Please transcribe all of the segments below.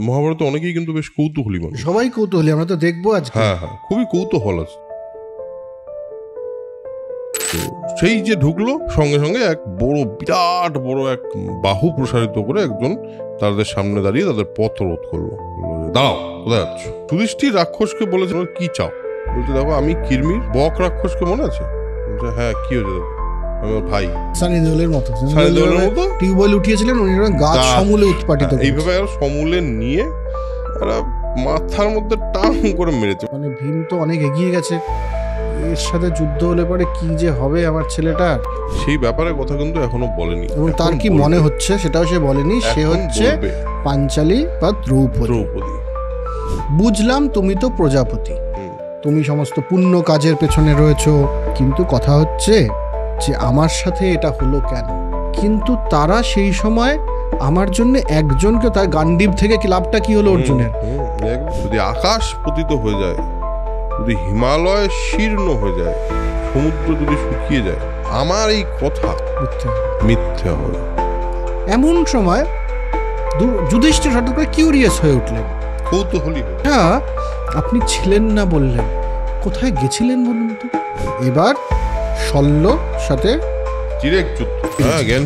মহাভারতে অনেকেই কিন্তু বেশ কৌতূহলী মানুষ। সবাই কৌতূহলী, আমরা তো দেখবো আজকে। হ্যাঁ, খুবই কৌতূহল আছে। সেই যে ঢুকলো, সঙ্গে সঙ্গে এক বিরাট বড় এক বাহু প্রসারিত করে একজন তাদের সামনে দাঁড়িয়ে তাদের পথ রোধ করলো। দাঁড়াও, কোথায় যাচ্ছ? যুধিষ্ঠির রাক্ষসকে বলেছে, কি চাও? বলতে, দেখো আমি কিরমির। বক রাক্ষসকে মনে আছে? বলছে, হ্যাঁ, কি হয়েছে? আমার ভাই সানি দেওলের মতো টিউবওয়েল উঠিয়েছিলেন, উনি গাছ সমূলে উৎপাটিত, এইভাবে সমূলে নিয়ে মাথার মধ্যে টান করে মেরেছে। মানে ভীম তো অনেক এগিয়ে গেছে, এর সাথে যুদ্ধ হলে পরে কি যে হবে আমার ছেলেটার, সেই ব্যাপারে কথা কিন্তু এখনো বলেনি। এবং তার কি মনে হচ্ছে সেটাও সে বলেনি। সে হচ্ছে পাঞ্চালী বা দ্রৌপদী। বুঝলাম তুমি তো প্রজাপতি, তুমি সমস্ত পুণ্য কাজের পেছনে রয়েছো, কিন্তু কথা হচ্ছে যে আমার সাথে এটা হলো কেন? কিন্তু তারা সেই সময় আমার জন্য একজনকে, তার গান্ডীব থেকে লাভটা কি হলো অর্জুনের? যদি আকাশ পতিত হয়ে যায়, যদি হিমালয় শীর্ণ হয়ে যায়, সমুদ্র যদি শুকিয়ে যায়, আমার এই কথা মিথ্যা হবে। এমন সময় যুধিষ্ঠির হঠাৎ করে কিউরিয়াস হয়ে উঠলেন, কৌতূহলী। হ্যাঁ, আপনি ছিলেন না বললেন, কোথায় গেছিলেন বলুন তো? এবার শল্য সাথে ডিরেক্ট যুদ্ধ। হ্যাঁ, জ্ঞান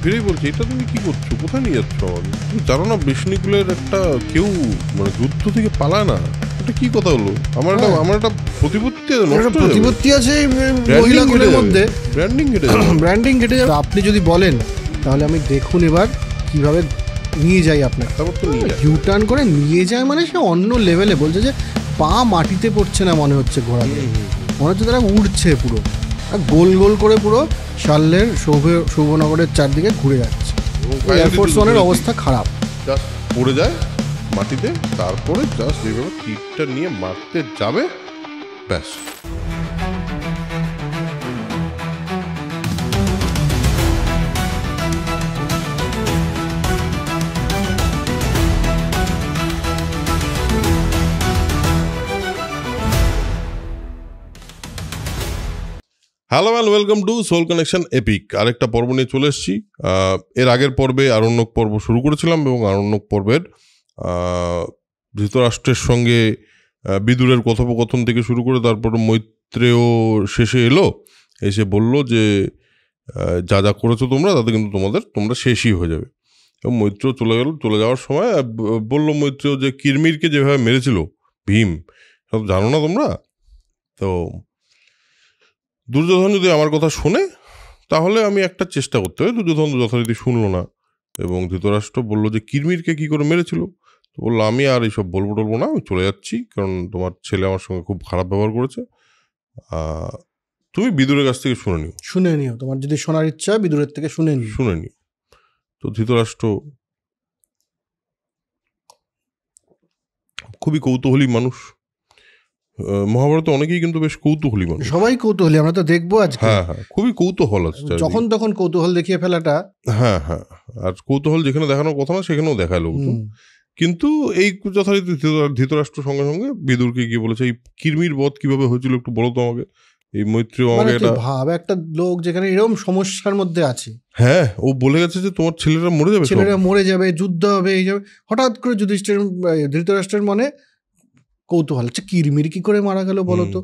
ফিরেই বলছে, এটা তুমি কি করছো? কোথায় নিয়ে যাচ্ছ আমাকে? তুমি জানো না বৃষ্ণিকুলের একটা কেউ মানে যুদ্ধ থেকে পালায় না? এটা কি কথা হলো? আমার একটা প্রতিপত্তি আছে মহিলাগুলোর মধ্যে, ব্র্যান্ডিং কেটে যাবে। আপনি যদি বলেন তাহলে আমি দেখুন এবার কিভাবে নিয়ে যাই আপনাকে। তারপর তো ইউটার্ন করে নিয়ে যায়, মানে সে অন্য লেভেলে বলছে যে পা মাটিতে পড়ছে না, মনে হচ্ছে ঘোড়া, মনে হচ্ছে তারা উড়ছে পুরো, গোল গোল করে পুরো শাল্যের শোভনগরের চারদিকে ঘুরে যাচ্ছে। এয়ারফোর্স ওয়ানের অবস্থা খারাপ, জাস্ট পড়ে যায় মাটিতে, তারপরে জাস্ট এইভাবে তীরটা নিয়ে মারতে যাবে, ব্যাস। Hello man, welcome to soul connection epic. আরেকটা পর্ব নিয়ে চলে এসেছি। এর আগের পর্বে আরণ্যক পর্ব শুরু করেছিলাম, এবং আরণ্যক পর্বের ধৃতরাষ্ট্রের সঙ্গে বিদুরের কথোপকথন থেকে শুরু করে তারপর মৈত্রেয় শেষে এসে বলল যে যা যা করেছো তোমরা, তাতে কিন্তু তোমরা শেষই হয়ে যাবে। এবং মৈত্রেয় চলে যাওয়ার সময় বলল মৈত্রেয় যে কিরমিরকে যেভাবে মেরেছিল ভীম, সব জানো না তোমরা? তো দুর্যোধন যদি আমার কথা শোনে তাহলে আমি একটা চেষ্টা করতে হবে। দুর্যোধন যথারীতি শুনলো না, এবং ধৃতরাষ্ট্র বললো যে কিরমিরকে কি করে মেরেছিল। তো বললো, আমি আর এইসব বলবো না, আমি চলে যাচ্ছি, কারণ তোমার ছেলে আমার সঙ্গে খুব খারাপ ব্যবহার করেছে। তুমি বিদুরের কাছ থেকে শুনে নিও, তোমার যদি শোনার ইচ্ছা বিদুরের থেকে শুনে নিও। তো ধৃতরাষ্ট্র খুবই কৌতূহলী মানুষ। মহাভারতে অনেকেই কিন্তু বেশ কৌতূহলী মানুষ। সবাই কৌতূহলী, আমরা তো দেখবো আজকে। হ্যাঁ, খুবই কৌতূহল আছে, যখন তখন কৌতূহল দেখিয়ে ফেলাটা। হ্যাঁ, আর কৌতূহল যেখানে দেখানোর কথা না সেখানেও দেখায় লোকজন। কিন্তু এই যথারীতি ধৃতরাষ্ট্র সঙ্গে সঙ্গে বিদুরকে গিয়ে বলেছে, এই কিরমির বধ কিভাবে হয়েছিল একটু বলো তো আমাকে। এই মৈত্রেয় আমাকে একটা লোক যেখানে এরকম সমস্যার মধ্যে আছে, হ্যাঁ, ও বলে গেছে যে তোমার ছেলেরা মরে যাবে, যুদ্ধ হবে, এই যাবে। হঠাৎ করে ধৃতরাষ্ট্রের মনে কৌতূহল, কিরমির কি করে মারা গেল বলতো,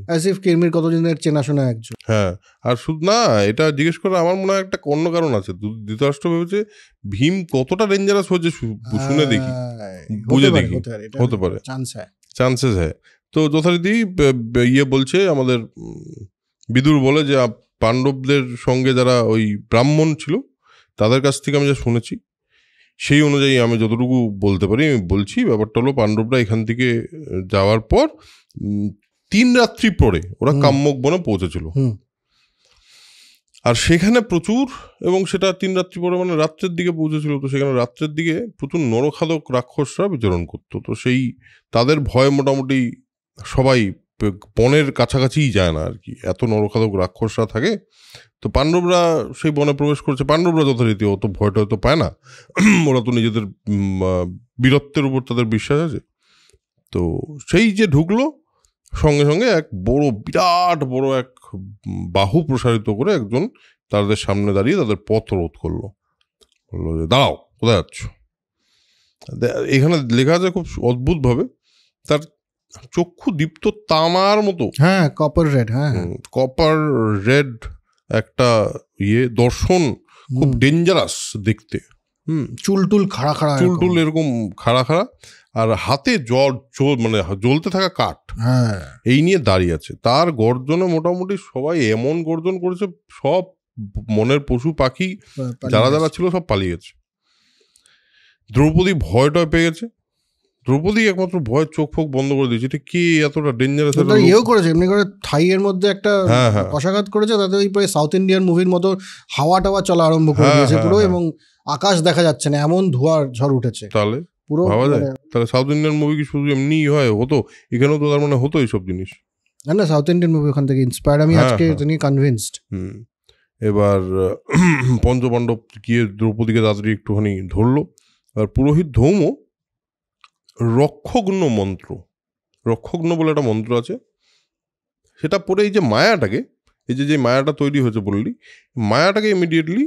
অ্যাজ ইফ কিরমির কতদিনের চেনাশোনা একজন। হ্যাঁ, আর শুধু না, এটা জিজ্ঞেস করে আমার মনে হয় একটা অন্য কারণ আছে। ধৃতরাষ্ট্র ভেবেছে ভীম কতটা ডেঞ্জারাস হয়েছে শুনে দেখি, বুঝে দেখি, হতে পারে, চান্সেস হ্যাঁ। তো যথারীতি বলছে আমাদের বিদুর বলে যে পাণ্ডবদের সঙ্গে যারা ওই ব্রাহ্মণ ছিল তাদের কাছ থেকে আমি যা শুনেছি সেই অনুযায়ী আমি যতটুকু বলতে পারি আমি বলছি। ব্যাপারটা হলো, পাণ্ডবরা এখান থেকে যাওয়ার পর 3 রাত্রি পরে ওরা কাম্যক বনে পৌঁছেছিল, আর সেখানে প্রচুর, এবং সেটা 3 রাত্রি পরে মানে রাত্রের দিকে পৌঁছেছিল। তো সেখানে রাত্রের দিকে প্রচুর নরখাদক রাক্ষসরা বিচরণ করতো। তো সেই তাদের ভয়ে মোটামুটি সবাই বনের কাছাকাছিই যায় না আর কি, এত নরখাদক রাক্ষসরা থাকে। তো পাণ্ডবরা সেই বনে প্রবেশ করেছে। পাণ্ডবরা যথারীতি অত ভয়টা হয়তো পায় না, ওরা তো নিজেদের বীরত্বের উপর তাদের বিশ্বাস আছে। তো সেই যে ঢুকলো, সঙ্গে সঙ্গে এক বিরাট বড় এক বাহু প্রসারিত করে একজন তাদের সামনে দাঁড়িয়ে তাদের পথ রোধ করলো। বললো যে দাঁড়াও, কোথায় যাচ্ছ? এখানে লেখা আছে খুব অদ্ভুতভাবে, তার চক্ষু দীপ্ত তামার মতো, হ্যাঁ কপার রেড, হ্যাঁ কপার রেড একটা দর্শন, খুব ডেঞ্জারাস দেখতে। চুলটুল খাড়া খাড়া, চুলটুল এরকম খাড়া খাড়া, আর হাতে মানে জ্বলতে থাকা কাঠ, হ্যাঁ এই নিয়ে দাঁড়িয়ে আছে। তার গর্জনে মোটামুটি সবাই এমন গর্জন করেছে, সব মনের পশু পাখি যারা যারা ছিল সব পালিয়ে গেছে। দ্রৌপদী ভয় টয় পেয়ে গেছে। দ্রৌপদী একমাত্র ভয় চোখ ফোক বন্ধ করে দিয়েছে, এটা কি এতটা ডেঞ্জারাস ইয়েও করেছে, এমনি করে থাইয়ের মধ্যে একটা কষাঘাত করেছে, তাতে ওই প্রায় সাউথ ইন্ডিয়ান মুভির মতো হাওয়া টাওয়া চলা আরম্ভ করে দিয়েছে পুরো, এবং আকাশ দেখা যাচ্ছে না, এমন ধোঁয়ার ঝড় উঠেছে। তাহলে পুরো ভাবা যায়, তাহলে সাউথ ইন্ডিয়ান মুভি কি শুধু এমনি হয় হতো? এখানেও তো তার মানে হতো এইসব জিনিস। না সাউথ ইন্ডিয়ান মুভি ওখান থেকে ইন্সপায়ার্ড, আমি আজকে এটা নিয়ে কনভিন্সড। এবার পঞ্চপাণ্ডব গিয়ে দ্রৌপদীকে তাড়াতাড়ি একটুখানি ধরলো। আর পুরোহিত ধৌম রক্ষগ্ন মন্ত্র, রক্ষগ্ন বলে একটা মন্ত্র আছে, সেটা পরে এই যে মায়াটাকে, এই যে মায়াটা তৈরি হয়েছে বললি, মায়াটাকে ইমিডিয়েটলি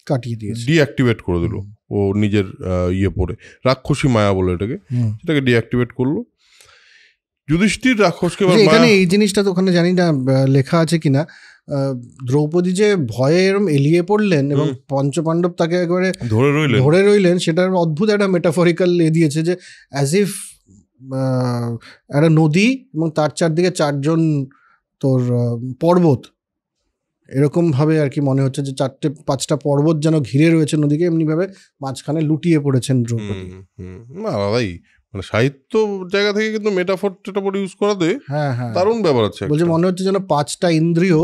কাটিয়ে দিয়ে ডিঅ্যাক্টিভেট করে দিল ও নিজের পরে, রাক্ষসী মায়া বলে এটাকে, সেটাকে ডিঅ্যাক্টিভেট করলো। যুধিষ্ঠির রাক্ষসকে, এখানে এই জিনিসটা তো ওখানে জানি না লেখা আছে কিনা, দ্রৌপদী যে ভয়ে এরম এলিয়ে পড়লেন এবং পঞ্চপাণ্ডব তাকে একেবারে ধরে রইলেন, সেটার অদ্ভুত একটা মেটাফরিক্যাল দিয়েছে, যে অ্যাজ ইফ একটা নদী এবং তার চারদিকে চারজন তোর পর্বত, এরকম ভাবে আর কি মনে হচ্ছে, যে 4-5টা পর্বত যেন ঘিরে রয়েছে নদীকে, এমনি ভাবে মাঝখানে লুটিয়ে পড়েছেন দ্রৌপদী। আলাদাই মানে সাহিত্য জায়গা থেকে কিন্তু মেটাফর টেটাফর ইউজ করাতে দারুণ ব্যাপার আছে। বলছে মনে হচ্ছে যেন 5টা ইন্দ্রিয়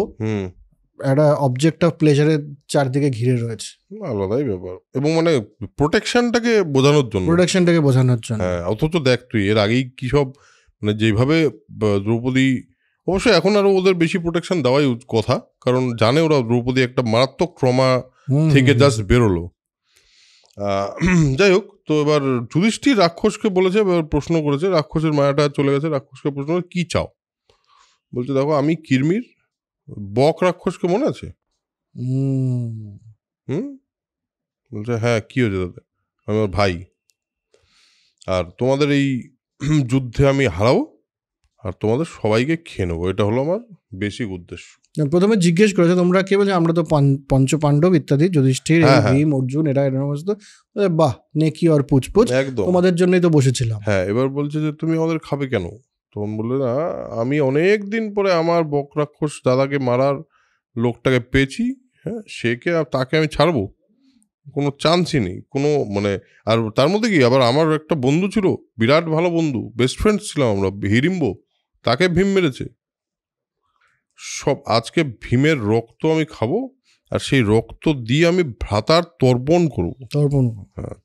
একটা অবজেক্ট অফ প্লেজারের চারদিকে ঘিরে রয়েছে, আলাদাই ব্যাপার। এবং মানে প্রোটেকশনটাকে বোঝানোর জন্য, হ্যাঁ। অথচ দেখ তুই এর আগেই কি সব, মানে যেভাবে দ্রৌপদী, অবশ্যই এখন আরো ওদের বেশি প্রোটেকশন দেওয়াই কথা, কারণ জানে ওরা দ্রৌপদী একটা মারাত্মক ট্রমা থেকে জাস্ট বেরোলো। যাই হোক, তো এবার যুধিষ্ঠির রাক্ষসকে বলেছে, এবার প্রশ্ন করেছে, রাক্ষসের মায়াটা চলে গেছে, রাক্ষসকে প্রশ্ন করে কি চাও? বলছে দেখো আমি কিরমির বক রাক্ষসকে মনে আছে? বলছে হ্যাঁ, কি হয়েছে তাদের? আমি ওর ভাই, আর তোমাদের এই যুদ্ধে আমি হারাবো আর তোমাদের সবাইকে খেয়ে নেবো, এটা হলো আমার বেসিক উদ্দেশ্য। প্রথমে জিজ্ঞেস করেছে তোমরা কে? বলছে আমরা তো পঞ্চপাণ্ডব ইত্যাদি, যুধিষ্ঠির, ভীম, অর্জুন, এরা সমস্ত। বাহ, নেকি আর পুচপুচ, একদম তোমাদের জন্যই তো বসেছিলাম। হ্যাঁ, এবার বলছে যে তুমি আমাদের খাবে কেন? তখন বললে না, আমি অনেক দিন পরে আমার বক রাক্ষস দাদাকে মারার লোকটাকে পেয়েছি, হ্যাঁ, তাকে আমি ছাড়বো? কোনো চান্সই নেই, কোনো মানে। আর তার মধ্যে কি, আবার আমার একটা বন্ধু ছিল, বিরাট ভালো বন্ধু, বেস্ট ফ্রেন্ডস ছিলাম আমরা, হিড়িম্ব, তাকে ভীম মেরেছে। সব আজকে ভীমের রক্ত আমি খাবো, আর সেই রক্ত দিয়ে আমি ভ্রাতার তর্পণ করবো,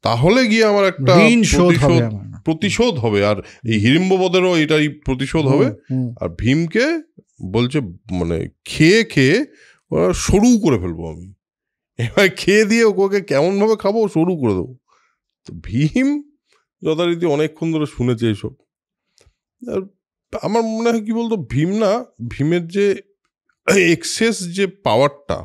তাহলে গিয়ে আমার একটা প্রতিশোধ হবে, আর এই হিড়িম্ববধেরও এটাই প্রতিশোধ হবে। আর ভীমকে বলছে মানে খেয়ে খেয়ে ওরা সরু করে ফেলবো আমি, এবার খেয়ে দিয়ে ওকে কেমন ভাবে খাবো, সরু করে দেবো। তো ভীম যথারীতি অনেকক্ষণ ধরে শুনেছে এইসব। আর আমার মনে হয় কি বলতো, ভীমের যে এক্সেস যে পাওয়ারটা,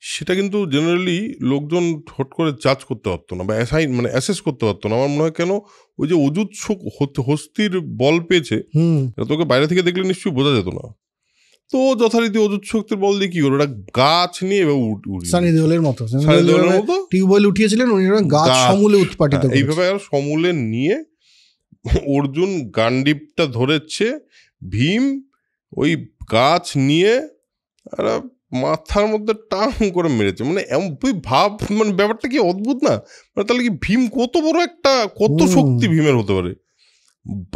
সেটা কিন্তু জেনারেলি লোকজন হট করে জাজ করতে পারতো না, বা অ্যাসেস করতে পারতো না। আমার মনে হয় কেন, ওই যে অযুৎস হস্তির বল পেয়েছে, তোকে বাইরে থেকে দেখলে নিশ্চয়ই বোঝা যেত না। তো যথারীতি অযুৎ শক্তির বল দিয়ে কি করো, ওটা গাছ নিয়ে সানি দেওলের মতো টিউবওয়েল উঠিয়েছিলেন উনি, গাছ সমূলে উৎপাটিত, এইভাবে আর সমূলে নিয়ে অর্জুন গান্ডিবটা ধরেছে, ভীম ওই গাছ নিয়ে মাথার মধ্যে টান করে মেরেছে। মানে তুই ভাব, মানে ব্যাপারটা কি অদ্ভুত না? মানে তাহলে কি ভীম কত বড় কত শক্তি ভীমের হতে পারে,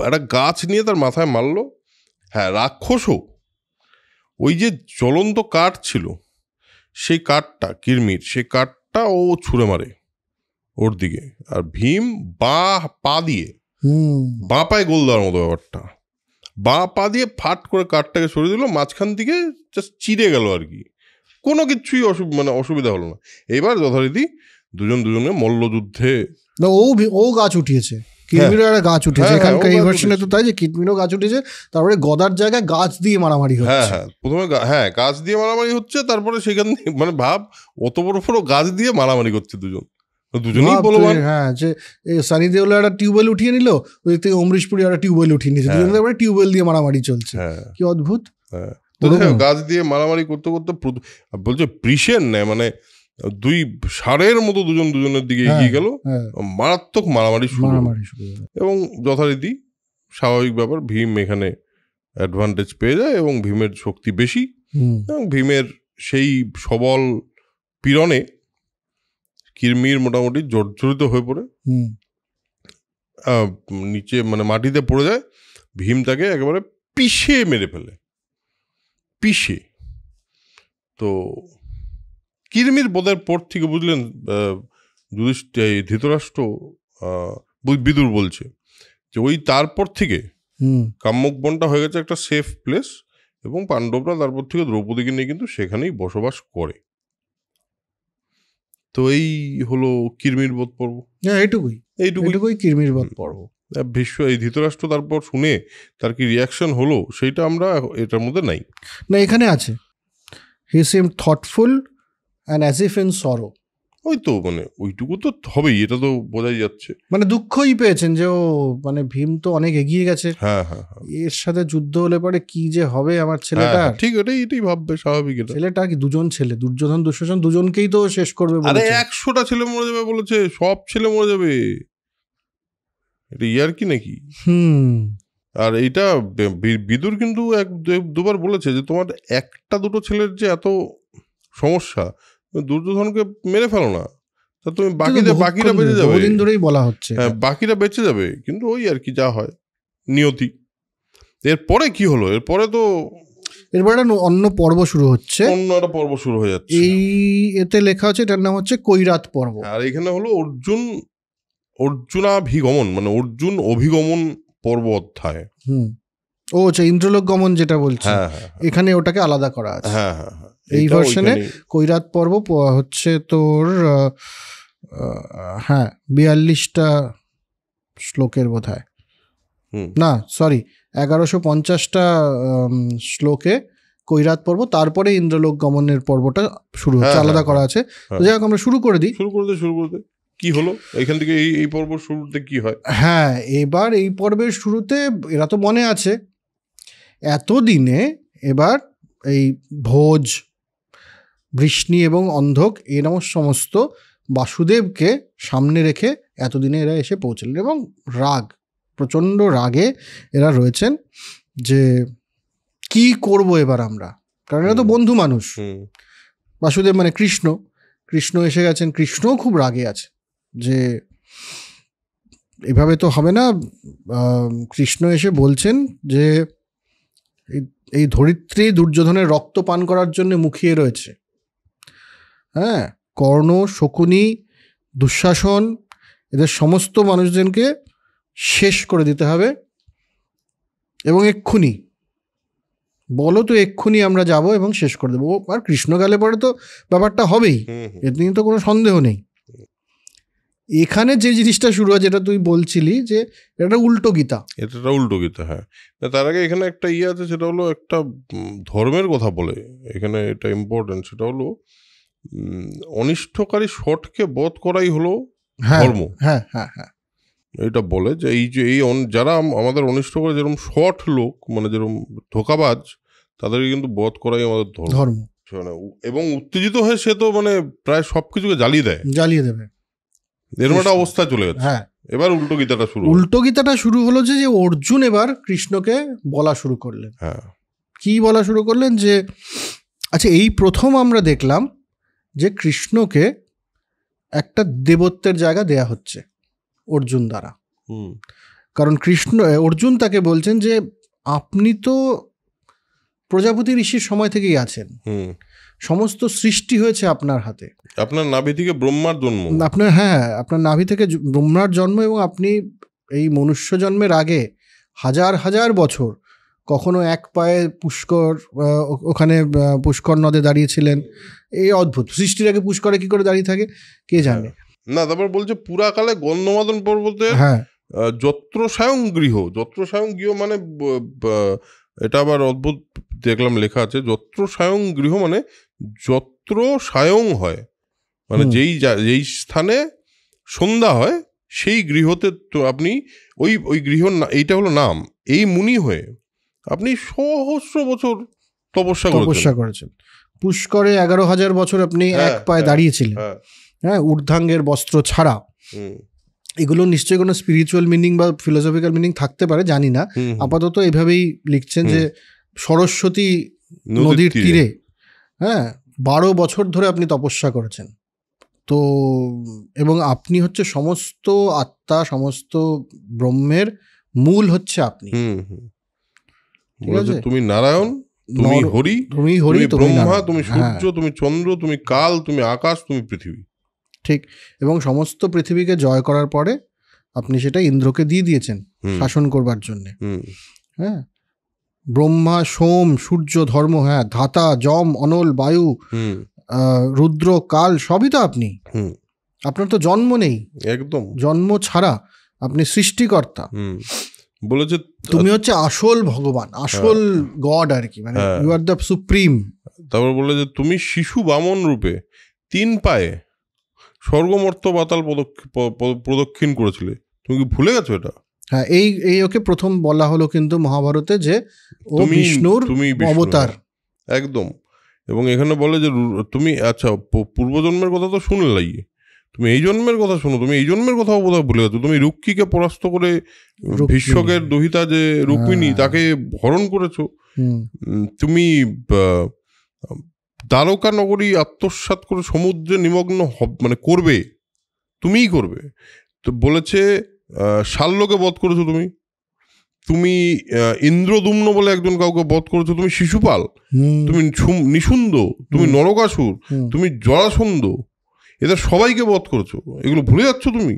একটা গাছ নিয়ে তার মাথায় মারলো। হ্যাঁ, রাক্ষসও ওই যে জ্বলন্ত কাঠ ছিল, সেই কাঠটা কিরমির, সেই কাঠটা ও ছুঁড়ে মারে ওর দিকে, আর ভীম পা দিয়ে বাঁ পায়ে গোল দেওয়ার মতো ব্যাপারটা, বাঁ পা দিয়ে ফাট করে কাঠটাকে সরিয়ে দিল, মাঝখান থেকে জাস্ট চিড়ে গেল আর কি, কোনো কিছুই অসুবিধা হলো না। এবার যথারীতি দুজনে মল্লযুদ্ধে, ও গাছ উঠিয়েছে, কিরমিরও একটা গাছ উঠেছে, এখানকার এই ভার্সনে তো তাই যে কিরমিরও গাছ উঠেছে, তারপরে গদার জায়গায় গাছ দিয়ে মারামারি হচ্ছে। হ্যাঁ, প্রথমে গাছ দিয়ে মারামারি হচ্ছে, তারপরে সেখান থেকে মানে ভাব অত বড় গাছ দিয়ে মারামারি করছে দুজন, দুজনেই বলবান। হ্যাঁ, যে সানি দেওয়াল একটা টিউবওয়েল উঠিয়ে নিল, ওই থেকে অমরিশ পুরী একটা টিউবওয়েল উঠিয়ে নিয়েছে, দুজনে টিউবওয়েল দিয়ে মারামারি চলছে, কি অদ্ভুত। গাছ দিয়ে মারামারি করতে করতে বলছে প্রিসেন নেয়, মানে দুই ষাঁড়ের মতো দুজন দুজনের দিকে এগিয়ে গেল, মারাত্মক মারামারি শুরু। এবং যথারীতি স্বাভাবিক ব্যাপার, ভীম এখানে অ্যাডভান্টেজ পেয়ে যায় এবং ভীমের শক্তি বেশি, এবং ভীমের সেই সবল পীড়নে কিরমির মোটামুটি জর্জরিত হয়ে পড়ে নিচে মানে মাটিতে পড়ে যায়। ভীম তাকে একেবারে পিষে মেরে ফেলে, পিষে। তো কিরমির বধের পর থেকে বুঝলেন ধৃতরাষ্ট্র বিদুর বলছে যে ওই তারপর থেকে কাম্যক বনটা হয়ে গেছে একটা সেফ প্লেস, এবং পাণ্ডবরা তারপর থেকে দ্রৌপদীকে নিয়ে কিন্তু সেখানেই বসবাস করে। তো এই হলো কিরমির বধ পর্ব। এইটুকুই কিরমির বধ পর্ব। ভীষ্ম এই ধৃতরাষ্ট্র তারপর শুনে তার কি রিয়াকশন হলো সেইটা আমরা এটার মধ্যে নাই, না এখানে আছে। He seems thoughtful and as if in sorrow. ওই তো মানে ওইটুকু তো হবেই, এটা তো বোঝাই যাচ্ছে। মানে দুঃখই পেয়েছেন যে ও মানে ভীম তো অনেক এগিয়ে গেছে, এর সাথে যুদ্ধ হলে পরে কি যে হবে আমার ছেলেটা। ঠিক, এটাই ভাববে স্বাভাবিক। ছেলেটা কি দুজন ছেলে, দুর্যোধন দুঃশাসন দুজনকেই তো শেষ করবে। আরে 100টা ছেলে মরে যাবে বলেছে, সব ছেলে মরে যাবে, এটা ইয়ার কি নাকি? আর এইটা বিদুর কিন্তু দুবার বলেছে যে তোমার একটা দুটো ছেলের যে এত সমস্যা, দুর্যোধনকে মেরে ফেলো না, তা তুমি বাকিরা বেঁচে যাবে। বহুদিন ধরেই বলা হচ্ছে, হ্যাঁ বাকিরা বেঁচে যাবে, কিন্তু ওই আর কি যা হয় নিয়তি। এরপরে কি হলো? এরপরে তো একটা অন্য পর্ব শুরু হচ্ছে, অন্য একটা পর্ব শুরু হয়ে যাচ্ছে। এই এতে লেখা হচ্ছে এটার নাম হচ্ছে কৈরাত পর্ব। আর এখানে হলো অর্জুনাভিগমন, মানে অর্জুন অভিগমন পর্ব অধ্যায়। ও আচ্ছা, ইন্দ্রলোক গমন যেটা বলছে, এখানে ওটাকে আলাদা করা আছে। এই ভার্সনে কৈরাত পর্ব হচ্ছে তোর 42টা শ্লোকের বোধহয়, না সরি 1150টা শ্লোকে কৈরাত পর্ব, তারপরে ইন্দ্রলোক গমনের পর্বটা শুরু হচ্ছে, আলাদা করা আছে। যাই হোক আমরা শুরু করে দিই। শুরু করতে কি হলো এখান থেকে? এই পর্ব শুরুতে কি হয়? হ্যাঁ, এবার এই পর্বের শুরুতে এরা তো মনে আছে এতদিনে এবার এই ভোজ, বৃষ্ণি এবং অন্ধক এরকম সমস্ত বাসুদেবকে সামনে রেখে এতদিনে এরা এসে পৌঁছলেন, এবং প্রচণ্ড রাগে এরা রয়েছেন যে কি করব এবার আমরা, কারণ এরা তো বন্ধু মানুষ। বাসুদেব মানে কৃষ্ণ এসে গেছেন, কৃষ্ণও খুব রাগে আছে যে এভাবে তো হবে না। কৃষ্ণ এসে বলছেন যে এই ধরিত্রী দুর্যোধনের রক্ত পান করার জন্য মুখিয়ে রয়েছে। হ্যাঁ, কর্ণ, শকুনি, দুঃশাসন, এদের সমস্ত মানুষজনকে শেষ করে দিতে হবে, এবং এক্ষুনি বলো তো, এক্ষুনি আমরা যাব এবং শেষ করে দেবো। আর কৃষ্ণ গেলে পরে তো ব্যাপারটা হবেই, এর নিয়ে তো কোনো সন্দেহ নেই। এখানে যে জিনিসটা শুরু হয়, যেটা তুই বলছিলি যে এটা উল্টো গীতা, হ্যাঁ। তার আগে এখানে একটা আছে, সেটা হলো একটা ধর্মের কথা বলে এখানে, এটা ইম্পর্টেন্ট। সেটা হলো অনিষ্টকারী শঠকে বধ করাই হলো ধর্ম। হ্যাঁ, এটা বলে যে এই যারা আমাদের অনিষ্ট করে, যেরকম শঠ লোক, মানে যেরকম ধোকাবাজ, তাদেরকে কিন্তু বধ করাই আমাদের ধর্ম। এবং উত্তেজিত হয়ে সে তো মানে প্রায় সবকিছুকে জ্বালিয়ে দেবে, এরকম একটা অবস্থা চলে যাচ্ছে। হ্যাঁ, এবার উল্টো গীতাটা শুরু হলো যে অর্জুন এবার কৃষ্ণকে বলা শুরু করলেন। কি বলা শুরু করলেন? যে আচ্ছা, এই প্রথম আমরা দেখলাম যে কৃষ্ণকে একটা দেবত্বের জায়গা দেয়া হচ্ছে অর্জুন দ্বারা। কারণ অর্জুন তাকে বলছেন যে আপনি তো প্রজাপতি ঋষির সময় থেকেই আছেন, সমস্ত সৃষ্টি হয়েছে আপনার হাতে, আপনার নাভি থেকে ব্রহ্মার জন্ম, আপনার নাভি থেকে ব্রহ্মার জন্ম, এবং আপনি এই মনুষ্য জন্মের আগে হাজার হাজার বছর কখনো এক পায়ে ওখানে পুষ্কর নদে দাঁড়িয়েছিলেন। এই অদ্ভুত, সৃষ্টির আগে পুষ্করে কি করে দাঁড়িয়ে থাকে কে জানে না। তারপর বলছে পুরাকালে গন্ধমাদন পর্বতে যত্র সায়ং গৃহ মানে এটা আবার অদ্ভুত দেখলাম লেখা আছে, যত্র সায়ং গৃহ মানে যত্র সায়ং হয়, মানে যেই স্থানে সন্ধ্যা হয় সেই গৃহতে তো আপনি ওই গৃহ, এইটা হলো নাম, এই মুনি হয়ে আপনি সহস্র বছর তপস্যা করেছেন। পুষ্করে 11,000 বছর আপনি এক পায়ে দাঁড়িয়েছিলেন, হ্যাঁ, ঊর্ধ্বাঙ্গের বস্ত্র ছাড়া। এগুলো নিশ্চয়ই কোনো স্পিরিচুয়াল মিনিং বা ফিলোসফিক্যাল মিনিং থাকতে পারে, জানি না। আপাতত এভাবেই লিখছেন যে সরস্বতী নদীর তীরে, হ্যাঁ, 12 বছর ধরে আপনি তপস্যা করেছেন। তো এবং আপনি হচ্ছে সমস্ত আত্মা, সমস্ত ব্রহ্মের মূল হচ্ছে আপনি। তুমি নারায়ণ, তুমি হরি, তুমি ব্রহ্মা, তুমি সূর্য, তুমি চন্দ্র, তুমি কাল, তুমি আকাশ, তুমি পৃথিবী। ঠিক। এবং সমস্ত পৃথিবীকে জয় করার পরে আপনি সেটা ইন্দ্রকে দিয়ে দিয়েছেন শাসন করবার জন্যে। হ্যাঁ, ব্রহ্মা, সোম, সূর্য, ধর্ম, হ্যাঁ, ধাতা, যম, অনল, বায়ু, রুদ্র, কাল, সবই তো আপনি। আপনার তো জন্ম নেই, একদম জন্ম ছাড়া আপনি সৃষ্টিকর্তা। বলেছে তুমি হচ্ছে আসল ভগবান, আসল গড আর কি, মানে ইউ আর দ্য সুপ্রিম। তারপর বলে যে তুমি শিশু বামন রূপে 3 পায়ে স্বর্গমর্ত পাতাল প্রদক্ষিণ করেছিলে, তুমি কি ভুলে গেছো এটা? হ্যাঁ, এই ওকে প্রথম বলা হলো কিন্তু মহাভারতে যে ও বিষ্ণুর অবতার, একদম। এবং এখানে বলে যে তুমি, আচ্ছা, পূর্বজন্মের কথা তো শুনলাই, তুমি এই জন্মের কথা শোনো, তুমি এই জন্মের কথাও বোধহয় ভুলে গেছো। তুমি রুক্মীকে পরাস্ত করে ভীষ্মকের দহিতা যে রুক্মিণী, তাকে হরণ করেছো। তুমি দ্বারকা নগরী আত্মসাৎ করে সমুদ্রে নিমগ্ন মানে করবে, তুমিই করবে। তো বলেছে শাল্যকে বধ করেছো তুমি, তুমি ইন্দ্রদুম্ন বলে একজন কাউকে বধ করেছো, তুমি শিশুপাল, তুমি নিশুন্দ, তুমি নরকাসুর, তুমি জরাসন্ধ, এদের সবাইকে বধ করেছো। এগুলো ভুলে যাচ্ছ তুমি।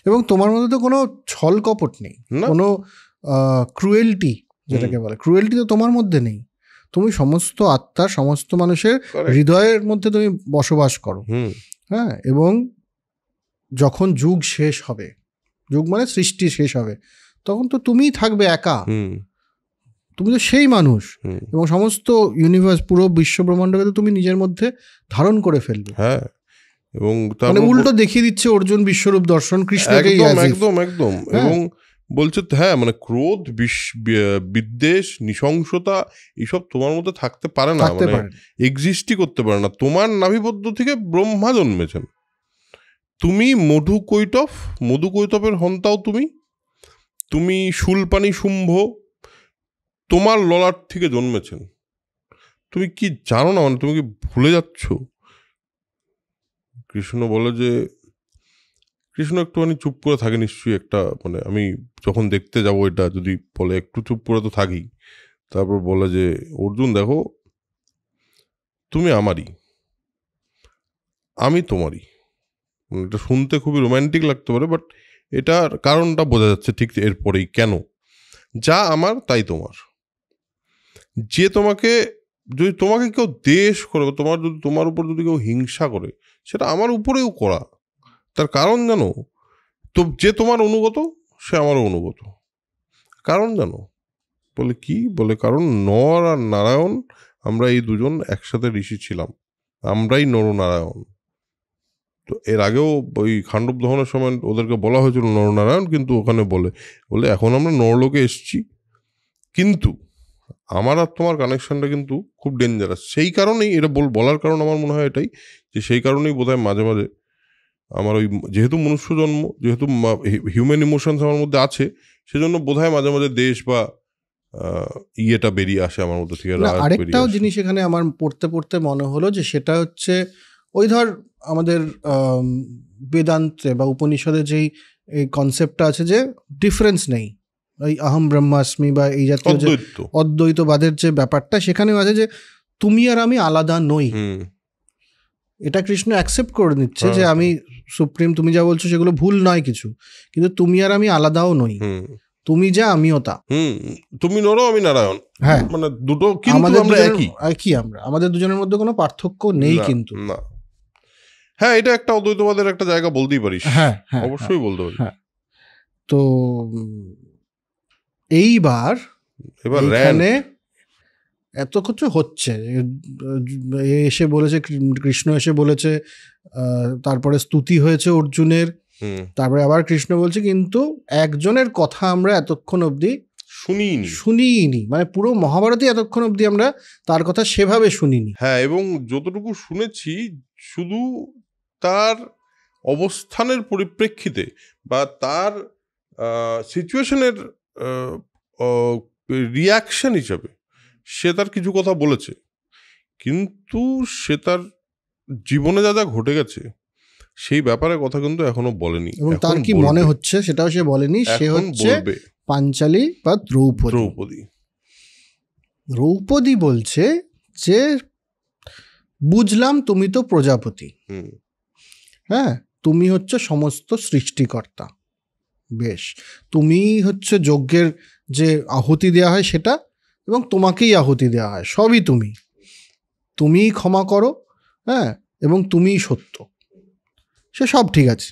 এবং তোমার মধ্যে তো কোনো ছল কপট নেই, কোনো ক্রুয়েলটি, যেটাকে বলে ক্রুয়েলটি, তো তোমার মধ্যে নেই। তুমি সমস্ত আত্মা, সমস্ত মানুষের হৃদয়ের মধ্যে তুমি বসবাস করো। হ্যাঁ, এবং যখন যুগ শেষ হবে, যুগ মানে সৃষ্টি শেষ হবে, তখন তো তুমিই থাকবে একা। তুমি তো সেই মানুষ, এবং সমস্ত ইউনিভার্স, পুরো বিশ্ব ব্রহ্মাণ্ডকে তো তুমি নিজের মধ্যে ধারণ করে ফেলবে। হ্যাঁ, এবং মানে উল্টো দেখিয়ে দিচ্ছে অর্জুন বিশ্বরূপ দর্শন কৃষ্ণকে। একদম একদম। এবং বলছে হ্যাঁ, মানে ক্রোধ, বিদ্বেষ, নৃশংসতা এইসব তোমার মধ্যে থাকতে পারে না, মানে এক্সিস্টই করতে পারে না। তোমার নাভিপদ্ম থেকে ব্রহ্মা জন্মেছেন, তুমি মধুকৈটপের হন্তাও তুমি, তুমি শূলপাণি শুম্ভ তোমার ললাট থেকে জন্মেছেন। তুমি কি জানো না, মানে তুমি কি ভুলে যাচ্ছ? কৃষ্ণ বলে যে, কৃষ্ণ একটুখানি চুপ করে থাকে নিশ্চয়ই, একটা মানে আমি যখন দেখতে যাবো এটা যদি বলে একটু চুপ করে তো থাকি। তারপর বলে যে অর্জুন দেখো, তুমি আমারই, আমি তোমারই। এটা শুনতে খুবই রোম্যান্টিক লাগতে পারে, বাট এটার কারণটা বোঝা যাচ্ছে ঠিক এরপরেই। কেন? যা আমার তাই তোমার। যে যদি তোমাকে কেউ দ্বেষ করে, তোমার উপর যদি কেউ হিংসা করে, সেটা আমার উপরেও করা। তার কারণ জানো তো, যে তোমার অনুগত সে আমারও অনুগত। কারণ জানো? বলে কি? বলে কারণ নর আর নারায়ণ, আমরা এই দুজন একসাথে ঋষি ছিলাম, আমরাই নরনারায়ণ। তো এর আগেও ওই খাণ্ডব দহনের সময় ওদেরকে বলা হয়েছিল নরনারায়ণ, কিন্তু ওখানে বলে এখন আমরা নরলোকে এসছি, কিন্তু আমার আর তোমার কানেকশনটা কিন্তু খুব ডেঞ্জারাস। সেই কারণেই এটা বলার কারণ আমার মনে হয় এটাই, যে সেই কারণেই বোধহয় মাঝে মাঝে আমার ওই, যেহেতু মনুষ্য জন্ম, যেহেতু হিউম্যান ইমোশনস আমার মধ্যে আছে, সেজন্য বোধহয় মাঝে মাঝে দেশ বা ইয়েটা বেরিয়ে আসে আমার মধ্যে থেকে। আরেকটাও জিনিস এখানে আমার পড়তে পড়তে মনে হলো, যে সেটা হচ্ছে ওই ধর আমাদের বেদান্তে বা উপনিষদে যেই এই কনসেপ্টটা আছে যে ডিফারেন্স নেই, ওই আহম ব্রহ্মাস্মি বা এই জাতীয় যে অদ্বৈতবাদের যে ব্যাপারটা, সেখানেও আছে যে তুমি আর আমি আলাদা নই। এটা কৃষ্ণ অ্যাকসেপ্ট করে নিচ্ছে যে আমি সুপ্রিম, তুমি যা বলছো সেগুলো ভুল নয় কিছু, কিন্তু তুমি আর আমি আলাদাও নই, তুমি যা আমিও তা। তুমি নর আমি নারায়ণ, হ্যাঁ, মানে দুটো কিন্তু আমরা একই, আমাদের দুজনের মধ্যে কোনো পার্থক্য নেই কিন্তু। না, হ্যাঁ, এটা একটা অদ্বৈতবাদের একটা জায়গা বলতেই পারিস। হ্যাঁ, অবশ্যই বলতে পারি। তো এইবার এখানে এত কিছু হচ্ছে। এ এসে বলেছে, কৃষ্ণ এসে বলেছে, তারপরে স্তুতি হয়েছে অর্জুনের, তারপরে আবার কৃষ্ণ বলছে, কিন্তু একজনের কথা আমরা এতক্ষণ অবধি শুনিনি, মানে পুরো মহাভারতে এতক্ষণ অবধি আমরা তার কথা সেভাবে শুনিনি। হ্যাঁ, এবং যতটুকু শুনেছি শুধু তার অবস্থানের পরিপ্রেক্ষিতে বা তার সিচুয়েশনের রিয়াকশন হিসাবে সে তার কিছু কথা বলেছে, কিন্তু সে তার জীবনে যা যা ঘটে গেছে সেই ব্যাপারে কথা কিন্তু এখনো বলেনি। এবং তার কি মনে হচ্ছে সেটাও সে বলেনি। সে হচ্ছে পাঞ্চালী বা দ্রৌপদী। দ্রৌপদী বলছে যে বুঝলাম তুমি তো প্রজাপতি, হ্যাঁ, তুমি হচ্ছে সমস্ত সৃষ্টিকর্তা, বেশ, তুমি হচ্ছে যজ্ঞের যে আহুতি দেওয়া হয় সেটা, এবং তোমাকেই আহুতি দেওয়া হয়, সবই তুমিই ক্ষমা করো, হ্যাঁ, এবং তুমিই সত্য, সে সব ঠিক আছে,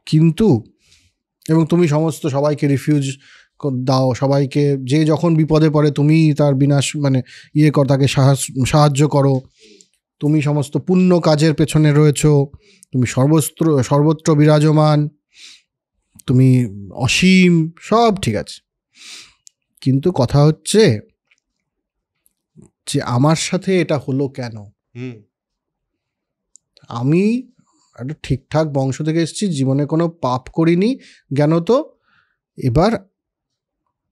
কিন্তু এবং তুমি সমস্ত সবাইকে রিফিউজ দাও, সবাইকে, যে যখন বিপদে পড়ে তুমি তার বিনাশ মানে তাকে সাহায্য করো, তুমি সমস্ত পুণ্য কাজের পেছনে রয়েছো, তুমি সর্বত্র বিরাজমান, তুমি অসীম, সব ঠিক আছে, কিন্তু কথা হচ্ছে যে আমার সাথে এটা হলো কেন? আমি একটা ঠিকঠাক বংশ থেকে এসেছি, জীবনে কোনো পাপ করিনি জ্ঞানত, এবার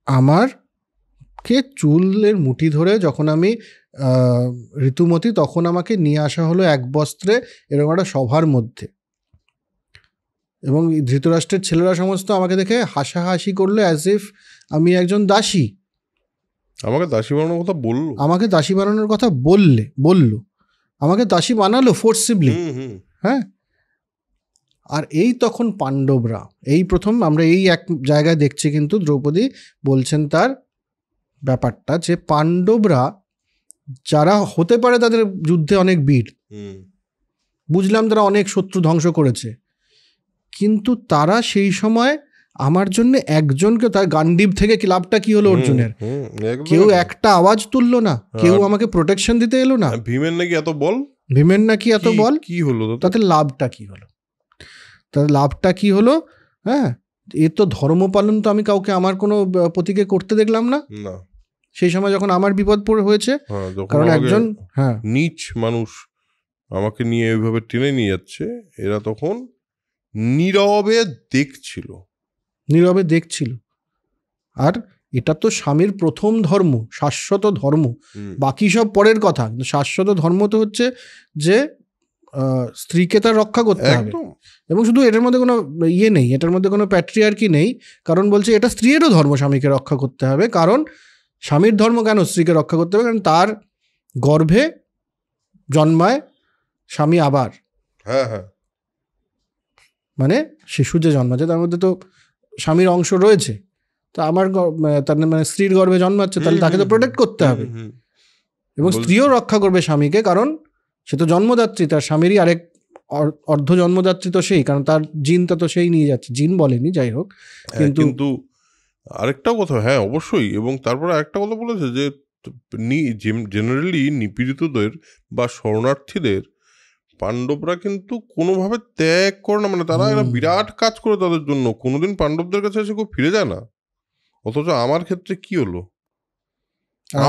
আমারকে চুলের মুঠি ধরে যখন আমি ঋতুমতি, তখন আমাকে নিয়ে আসা হলো এক বস্ত্রে এরকম একটা সভার মধ্যে, এবং ধৃতরাষ্ট্রের ছেলেরা সমস্ত আমাকে দেখে হাসাহাসি করলো, অ্যাজ ইফ আমি একজন দাসী। আমাকে দাসী বানানোর কথা বললো, আমাকে দাসী বানানোর কথা বললো, আমাকে দাসী বানালো ফোর্সিবলি, হ্যাঁ। আর এই তখন পাণ্ডবরা, এই প্রথম আমরা এই এক জায়গায় দেখছি, কিন্তু দ্রৌপদী বলছেন তার ব্যাপারটা, যে পাণ্ডবরা যারা হতে পারে তাদের যুদ্ধে অনেক বীর, বুঝলাম তারা অনেক শত্রু ধ্বংস করেছে, কিন্তু তারা সেই সময় আমার জন্য একজনকে, তার গান্ডীব থেকে লাভটা কি হলো অর্জুনের? কেউ একটা আওয়াজ তুললো না, কেউ আমাকে প্রোটেকশন দিতে এলো না। ভীমের নাকি এত বল, কি হলো তাতে? লাভটা কি হলো? তাদের লাভটা কি হলো? হ্যাঁ, এ তো ধর্ম পালন তো আমি কাউকে আমার কোনো পতিকে করতে দেখলাম না সেই সময় যখন আমার বিপদ হয়েছে, কারণ একজন নীচ মানুষ আমাকে নিয়ে এইভাবে টেনে নিয়ে যাচ্ছে, এরা তখন নীরবে দেখছিল। আর এটা তো স্বামীর প্রথম ধর্ম, শাশ্বত ধর্ম, বাকি সব পরের কথা, কিন্তু শাশ্বত ধর্ম তো হচ্ছে যে স্ত্রীকে তার রক্ষা করতে হবে, এবং শুধু এটার মধ্যে কোনো নেই, এটার মধ্যে কোনো প্যাট্রিয়ার্কি নেই, কারণ বলছে এটা স্ত্রীরও ধর্ম স্বামীকে রক্ষা করতে হবে, কারণ স্বামীর ধর্ম কেন স্ত্রীকে রক্ষা করতে হবে? কারণ তার গর্ভে জন্মায় স্বামী আবার, মানে শিশু যে জন্মাচ্ছে তার মধ্যে তো স্বামীর অংশ রয়েছে, তো আমার তার মানে স্ত্রীর গর্ভে জন্মাচ্ছে, তাহলে তাকে তো প্রোটেক্ট করতে হবে, এবং স্ত্রীও রক্ষা করবে স্বামীকে, কারণ সে তো জন্মদাত্রী, তার স্বামীরই আরেক অর্ধ জন্মদাত্রী তো সেই, কারণ তার জিনটা তো সেই নিয়ে যাচ্ছে, জিন বলেনি, যাই হোক, কিন্তু আরেকটাও কথা, হ্যাঁ অবশ্যই, এবং তারপরে আরেকটা কথা বলেছে যে জেনারেলি নিপীড়িতদের বা শরণার্থীদের পাণ্ডবরা কিন্তু কোনোভাবে ত্যাগ করে না, মানে তারা একটা বিরাট কাজ করে তাদের জন্য, কোনোদিন পাণ্ডবদের কাছে এসে কেউ ফিরে যায় না, অথচ আমার ক্ষেত্রে কি হলো,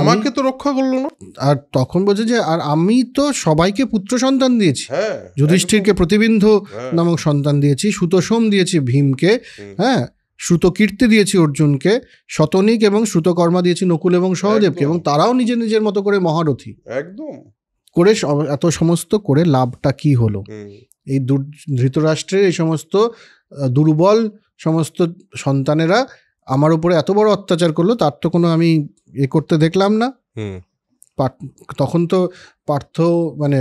আমাকে তো রক্ষা করলো না। আর তখন বলছে যে আর আমি তো সবাইকে পুত্র সন্তান দিয়েছি, যুধিষ্ঠিরকে প্রতিবিন্ধু নামক সন্তান দিয়েছি, সুতোষম দিয়েছি ভীমকে, হ্যাঁ, শ্রুতকীর্তি দিয়েছি অর্জুনকে, শতনিক এবং শ্রুতকর্মা দিয়েছি নকুল এবং সহদেবকে, এবং তারাও নিজের নিজের মতো করে মহারথী একদম করে, এত সমস্ত করে লাভটা কি হলো? এই ধৃতরাষ্ট্রের এই সমস্ত দুর্বল সমস্ত সন্তানেরা আমার উপরে এত বড় অত্যাচার করলো, তার তো কোনো আমি করতে দেখলাম না। তখন তো পার্থ মানে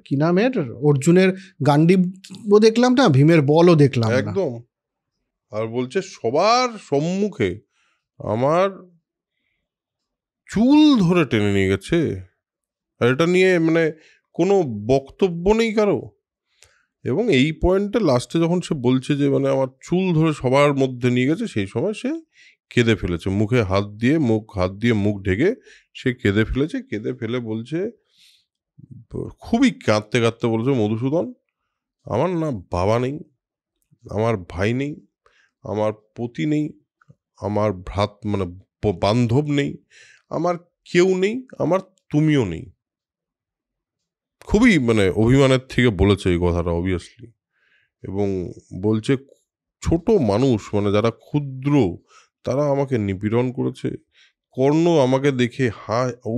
কি নামের অর্জুনের গান্ডীবও দেখলাম না, ভীমের বলও দেখলাম না, একদম। আর বলছে সবার সম্মুখে আমার চুল ধরে টেনে নিয়ে গেছে, আর এটা নিয়ে মানে কোনো বক্তব্য নেই কারো, এবং এই পয়েন্টে লাস্টে যখন সে বলছে যে মানে আমার চুল ধরে সবার মধ্যে নিয়ে গেছে, সেই সময় সে কেঁদে ফেলেছে, মুখে হাত দিয়ে মুখ ঢেকে সে কেঁদে ফেলেছে। কেঁদে ফেলে বলছে, খুবই কাঁদতে কাঁদতে বলছে, মধুসূদন, আমার না বাবা নেই, আমার ভাই নেই, আমার পতি নেই, আমার ভ্রাত মানে বান্ধব নেই, আমার কেউ নেই, আমার তুমিও নেই। খুবই মানে অভিমানের থেকে বলেছে এই কথাটা অবভিয়াসলি। এবং বলছে ছোট মানুষ মানে যারা ক্ষুদ্র তারা আমাকে নিপীড়ন করেছে। কর্ণ আমাকে দেখে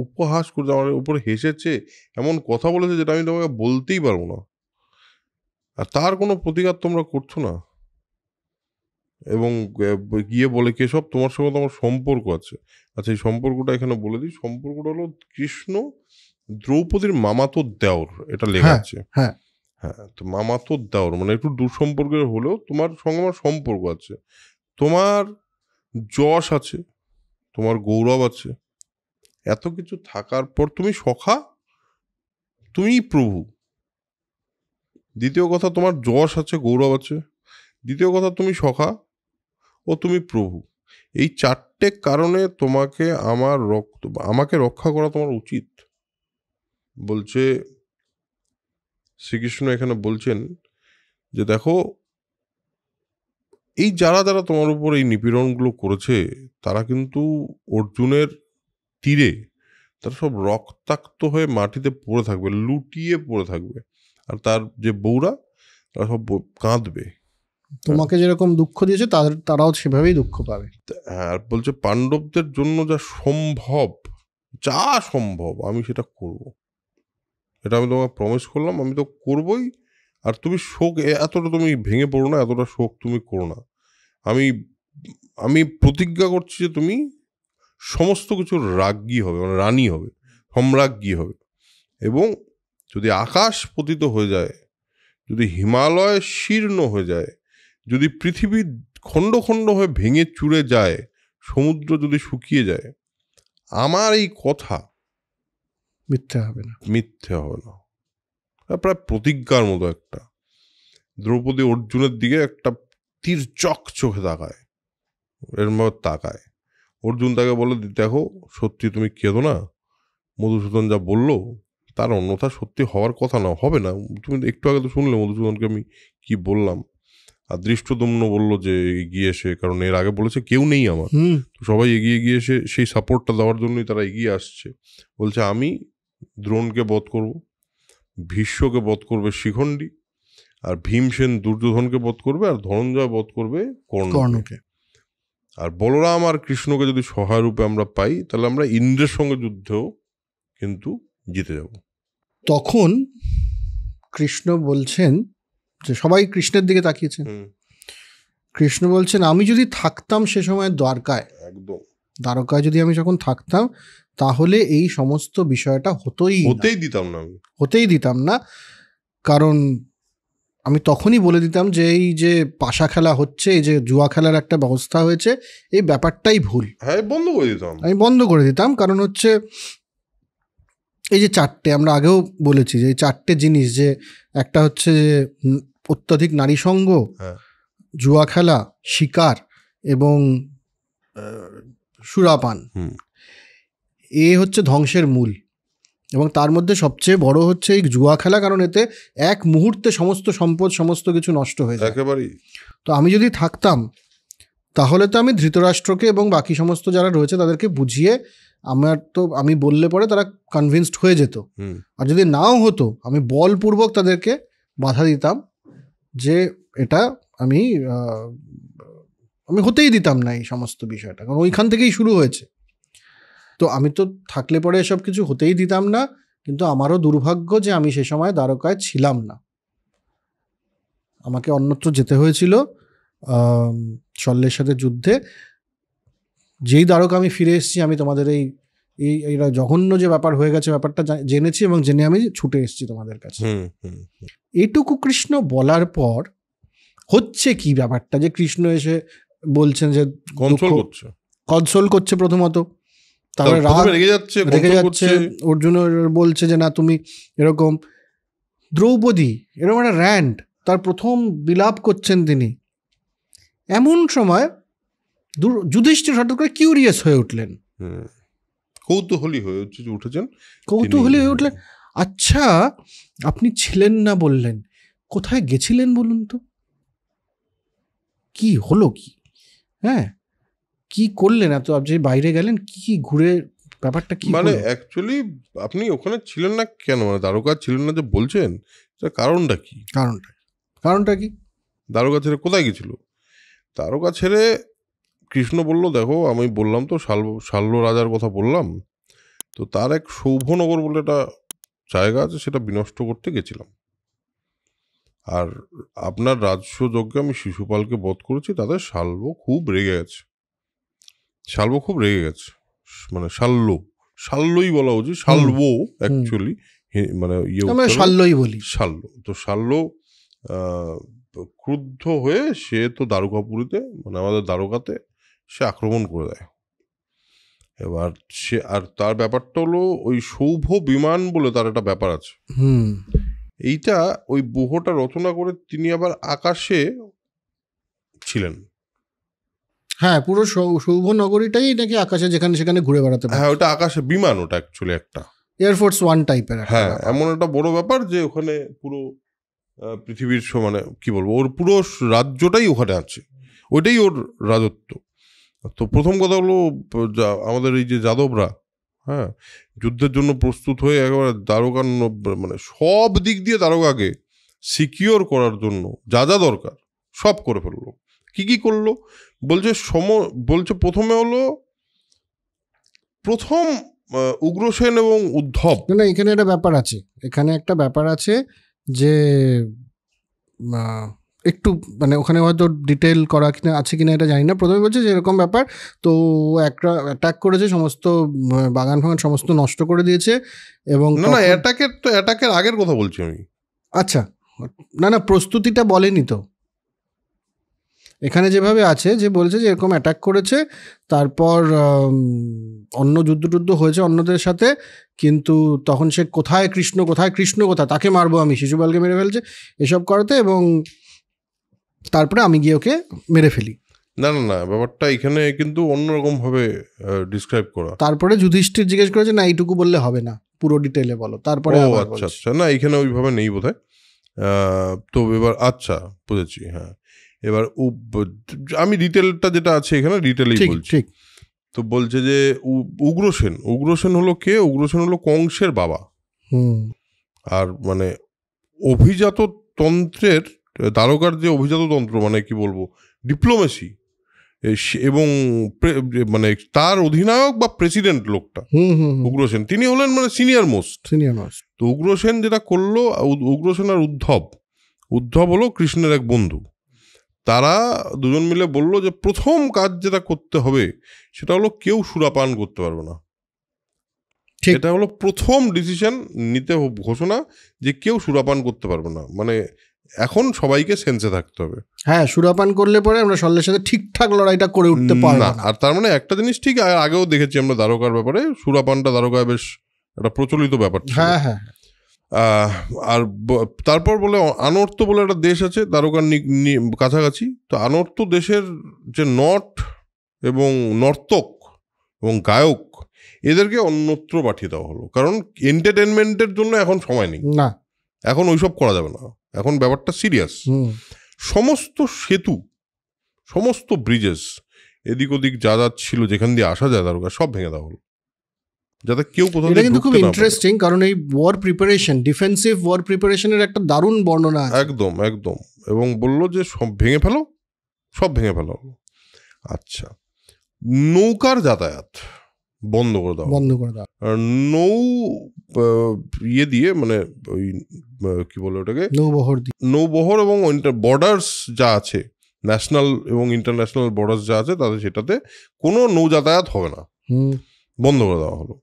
উপহাস করেছে, আমার উপরে হেসেছে, এমন কথা বলেছে যেটা আমি তোমাকে বলতেই পারবো না, আর তার কোনো প্রতিকার তোমরা করছো না। এবং গিয়ে বলে, কেশব তোমার সঙ্গে তো আমার সম্পর্ক আছে। আচ্ছা, এই সম্পর্কটা এখানে বলে দিই। সম্পর্কটা হলো কৃষ্ণ দ্রৌপদীর মামাতো দেওর, এটা লেখা আছে। হ্যাঁ, তো মামাতো দেওর মানে একটু দূর সম্পর্কের হলেও তোমার সঙ্গে আমার সম্পর্ক আছে, তোমার যশ আছে, তোমার গৌরব আছে, এত কিছু থাকার পর তুমি সখা, তুমি প্রভু। দ্বিতীয় কথা, তোমার যশ আছে, গৌরব আছে। দ্বিতীয় কথা, তুমি সখা ও তুমি প্রভু। এই চারটে কারণে তোমাকে আমাকে রক্ষা করা তোমার উচিত। বলছে শ্রীকৃষ্ণ এখানে বলছেন যে দেখো, এই যারা যারা তোমার উপর এই নিপীড়নগুলো করেছে তারা কিন্তু অর্জুনের তীরে তারা সব রক্তাক্ত হয়ে মাটিতে পড়ে থাকবে, লুটিয়ে পড়ে থাকবে, আর তার যে বউরা তারা সব কাঁদবে। তোমাকে যেরকম দুঃখ দিয়েছে তারাও সেভাবেই দুঃখ পাবে। আর বলছে পাণ্ডবদের জন্য যা সম্ভব আমি সেটা করব, এটা আমি তোমাকে প্রমিস করলাম, আমি তো করবই। আর তুমি শোক এতটা তুমি ভেঙে পড়ো না, এতটা শোক তুমি করো না। আমি প্রতিজ্ঞা করছি যে তুমি সমস্ত কিছুর রাজ্ঞী হবে, মানে রানী হবে, সম্রাজ্ঞী হবে। এবং যদি আকাশ পতিত হয়ে যায়, যদি হিমালয় শীর্ণ হয়ে যায়, যদি পৃথিবী খণ্ড খণ্ড হয়ে ভেঙে চুরে যায়, সমুদ্র যদি শুকিয়ে যায়, আমার এই কথা মিথ্যে হবে না। প্রায় প্রতিজ্ঞার মতো একটা। দ্রৌপদী অর্জুনের দিকে একটা তীর্যক চোখে তাকায়। অর্জুন তাকে বলে, দেখো সত্যি তুমি কেঁদো না, মধুসূদন যা বললো তার অন্যথা সত্যি হওয়ার কথা না, হবে না। তুমি একটু আগে তো শুনলে মধুসূদনকে আমি কি বললাম। আর দৃষ্টদ্যুম্ন বললো যে এগিয়ে এসে, কারণ এর আগে বলেছে কেউ নেই আমার, তো সবাই এগিয়ে এসে সেই সাপোর্টটা দেওয়ার জন্যই তারা এগিয়ে আসছে। বলছে আমি দ্রোণকে বধ করব, ভীষ্মকে বধ করবে শিখণ্ডী, আর ভীমসেন দুর্যোধনকে বধ করবে, আর ধনঞ্জয় বধ করবে কর্ণকে। আর বলরাম আর কৃষ্ণকে যদি সহায় রূপে আমরা পাই, তাহলে আমরা ইন্দ্রের সঙ্গে যুদ্ধেও কিন্তু জিতে যাব। তখন কৃষ্ণ বলছেন যে, সবাই কৃষ্ণের দিকে তাকিয়েছেন। কৃষ্ণ বলছেন, আমি যদি থাকতাম সে সময় দ্বারকায় যদি আমি যখন থাকতাম, তাহলে এই সমস্ত বিষয়টা হতেই দিতাম না। কারণ আমি তখনই বলে দিতাম যে এই যে পাশা খেলা হচ্ছে, এই যে জুয়া খেলার একটা ব্যবস্থা হয়েছে, এই ব্যাপারটাই ভুল। আমি বন্ধ করে দিতাম। কারণ হচ্ছে এই যে চারটে, আমরা আগেও বলেছি যে এই চারটে জিনিস, যে একটা হচ্ছে যে অত্যাধিক নারী সঙ্গ, জুয়া খেলা, শিকার এবং সুরাপান, এ হচ্ছে ধ্বংসের মূল। এবং তার মধ্যে সবচেয়ে বড় হচ্ছে এই জুয়া খেলা, কারণ এতে এক মুহূর্তে সমস্ত সম্পদ সমস্ত কিছু নষ্ট হয়ে যায় একেবারেই। তো আমি যদি থাকতাম, তাহলে তো আমি ধৃতরাষ্ট্রকে এবং বাকি সমস্ত যারা রয়েছে তাদেরকে বুঝিয়ে, আমি বললে পরে তারা কনভিন্সড হয়ে যেত। আর যদি নাও হতো, আমি বলপূর্বক তাদেরকে বাধা দিতাম যে এটা আমি হতেই দিতাম না এই সমস্ত বিষয়টা, কারণ ওইখান থেকেই শুরু হয়েছে। তো আমি তো থাকলে পরে এসব কিছু হতেই দিতাম না। কিন্তু আমারও দুর্ভাগ্য যে আমি সে সময় দ্বারকায় ছিলাম না, আমাকে অন্যত্র যেতে হয়েছিল শল্যের সাথে যুদ্ধে। যেই দ্বারকা আমি ফিরে এসেছি, আমি তোমাদের এইটা জঘন্য যে ব্যাপার হয়ে গেছে, ব্যাপারটা জেনেছি, এবং জেনে আমি ছুটে এসেছি তোমাদের কাছে। এটুকু কৃষ্ণ বলার পর হচ্ছে কি ব্যাপারটা, যে কৃষ্ণ এসে বলছেন যে কনসোল করছে প্রথমত, তারপরে রাগ রেগে যাচ্ছে, অর্জুন বলছে যে না তুমি এরকম, দ্রৌপদী এরকম একটা র্যান্ড, তার প্রথম বিলাপ করছেন তিনি। এমন সময় যুধিষ্ঠির হঠাৎ করে কিউরিয়াস হয়ে উঠলেন, কৌতূহলী হয়ে উঠেছেন। আচ্ছা, আপনি ছিলেন না বললেন, কোথায় গেছিলেন বলুন তো, কি হলো কি? হ্যাঁ, কি করলেন? এত আপনি বাইরে গেলেন, কি ঘুরে ব্যাপারটা কি? মানে অ্যাকচুয়ালি আপনি ওখানে ছিলেন না কেন? মানে দ্বারকা ছিলেন না যে বলছেন, কারণটা কি? কারণটা কি? দ্বারকা ছেড়ে কোথায় গেছিল? দ্বারকা ছেড়ে কৃষ্ণ বলল, দেখো আমি বললাম তো শাল্ব রাজার কথা বললাম, তো তার এক সৌভনগর বলে একটা জায়গা আছে, সেটা বিনষ্ট করতে গেছিলাম। আর আপনার রাজস্বযজ্ঞে আমি শিশুপালকে বধ করেছি, তাতে শাল্ব খুব রেগে গেছে। মানে শাল্যই বলা উচিত, শাল্ব অ্যাকচুয়ালি, মানে শাল্যই বলি, শাল্য। তো শাল্য ক্রুদ্ধ হয়ে সে তো দ্বারকাপুরীতে, মানে আমাদের দ্বারকাতে সে আক্রমণ করে দেয়। এবার সে, আর তার ব্যাপারটা হলো ওই সৌভ বিমান বলে তার একটা ব্যাপার আছে। এইটা ওই বুহটা রচনা করে তিনি আবার আকাশে ছিলেন। হ্যাঁ, পুরো সৌভ নগরীটাই নাকি আকাশে যেখানে সেখানে ঘুরে বেড়াতে পারে। হ্যাঁ, ওটা আকাশে বিমান, ওটা অ্যাকচুয়ালি একটা এয়ারফোর্স ওয়ান টাইপের। হ্যাঁ, এমন একটা বড় ব্যাপার যে ওখানে পুরো পৃথিবীর মানে কি বলবো, ওর পুরো রাজ্যটাই ওখানে আছে, ওইটাই ওর রাজত্ব। তো প্রথম কথা হলো, আমাদের এই যে যাদবরা, হ্যাঁ, যুদ্ধের জন্য প্রস্তুত হয়ে একেবারে দ্বারকা, মানে সব দিক দিয়ে দ্বারকাকে সিকিওর করার জন্য যা যা দরকার সব করে ফেললো। কি করলো বলছে প্রথমে হলো উগ্রসেন এবং উদ্ধব। না, এখানে একটা ব্যাপার আছে যে একটু মানে ওখানে হয়তো ডিটেল করা কিনা আছে কিনা এটা জানি না। প্রথমে বলছে যে এরকম ব্যাপার, তো একটা অ্যাটাক করেছে, সমস্ত বাগান ফাগান সমস্ত নষ্ট করে দিয়েছে। এবং না, অ্যাটাকের আগের কথা বলছি আমি। আচ্ছা, না, প্রস্তুতিটা বলেনি তো। এখানে যেভাবে আছে যে বলছে যে এরকম অ্যাটাক করেছে, তারপর অন্য যুদ্ধ হয়েছে অন্যদের সাথে, কিন্তু তখন সে কোথায় কৃষ্ণ তাকে মারবো আমি, শিশুপালকে মেরে ফেলছে এসব করাতে, এবং তারপরে আমি গিয়ে ওকে মেরে ফেলি। না, ব্যাপারটা এখানে কিন্তু অন্যরকম ভাবে ডিসক্রাইব করা। তারপরে যুধিষ্ঠির জিজ্ঞেস করেছে, না এইটুকু বললে হবে না, পুরো ডিটেলে বলো। তারপরে আচ্ছা, না এখানে ওইভাবে নেই বোধহয়। তো এবার আচ্ছা, বুঝেছি। হ্যাঁ, এবার আমি ডিটেলটা যেটা আছে এখানে ডিটেলেই বলছি। তো বলছে যে উগ্রসেন হলো কে? উগ্রসেন হলো কংসের বাবা। আর মানে অভিজাত তন্ত্রের, দ্বারকার যে অভিজাত তন্ত্র, মানে কি বলবো, ডিপ্লোমেসি, এবং মানে তার অধিনায়ক বা প্রেসিডেন্ট লোকটা উগ্রসেন, তিনি হলেন মানে সিনিয়র মোস্ট। তো উগ্রসেন যেটা করলো, উগ্রসেন আর উদ্ধব হলো কৃষ্ণের এক বন্ধু। তারা দুজন মিলে বলল যে প্রথম কাজ যেটা করতে হবে সেটা হলো কেউ সুরাপান করতে পারবে না। এটা হলো প্রথম ডিসিশন নিতে, ঘোষণা যে কেউ সুরাপান করতে পারবে না, মানে এখন সবাইকে সেন্সে থাকতে হবে। হ্যাঁ, সুরাপান করলে পরে আমরা শল্যের সাথে ঠিকঠাক লড়াইটা করে উঠতে পারবো না। আর তার মানে একটা জিনিস ঠিক, আগেও দেখেছি আমরা দ্বারকার ব্যাপারে, সুরাপানটা দ্বারকায় বেশ একটা প্রচলিত ব্যাপার। হ্যাঁ। আর তারপর বলে আনর্ত বলে একটা দেশ আছে দ্বারকার কাছাকাছি। তো আনর্ত দেশের যে নট এবং নর্তক এবং গায়ক, এদেরকে অন্যত্র পাঠিয়ে দেওয়া হলো, কারণ এন্টারটেনমেন্টের জন্য এখন সময় নেই, না এখন ওইসব করা যাবে না, এখন ব্যাপারটা সিরিয়াস। সমস্ত সেতু, সমস্ত ব্রিজেস, এদিক ওদিক যা ছিল যেখান দিয়ে আসা যায় দ্বারকা, সব ভেঙে দেওয়া হলো, যাতে কেউ কোথাও। এটা কিন্তু খুব ইন্টারেস্টিং, কারণ এই ওয়ার প্রিপারেশন, ডিফেন্সিভ ওয়ার প্রিপারেশনের একটা দারুণ বর্ণনা। একদম। এবং বললো যে সব ভেঙে ফেলো। আচ্ছা, নৌকার যাতায়াত বন্ধ করে দাও। নৌ দিয়ে, মানে ওই কি বলে ওটাকে, নৌবহর এবং বর্ডার্স যা আছে, ন্যাশনাল এবং ইন্টারন্যাশনাল বর্ডার্স যা আছে, তাদের সেটাতে কোনো নৌ যাতায়াত হবে না, বন্ধ করে দেওয়া হলো।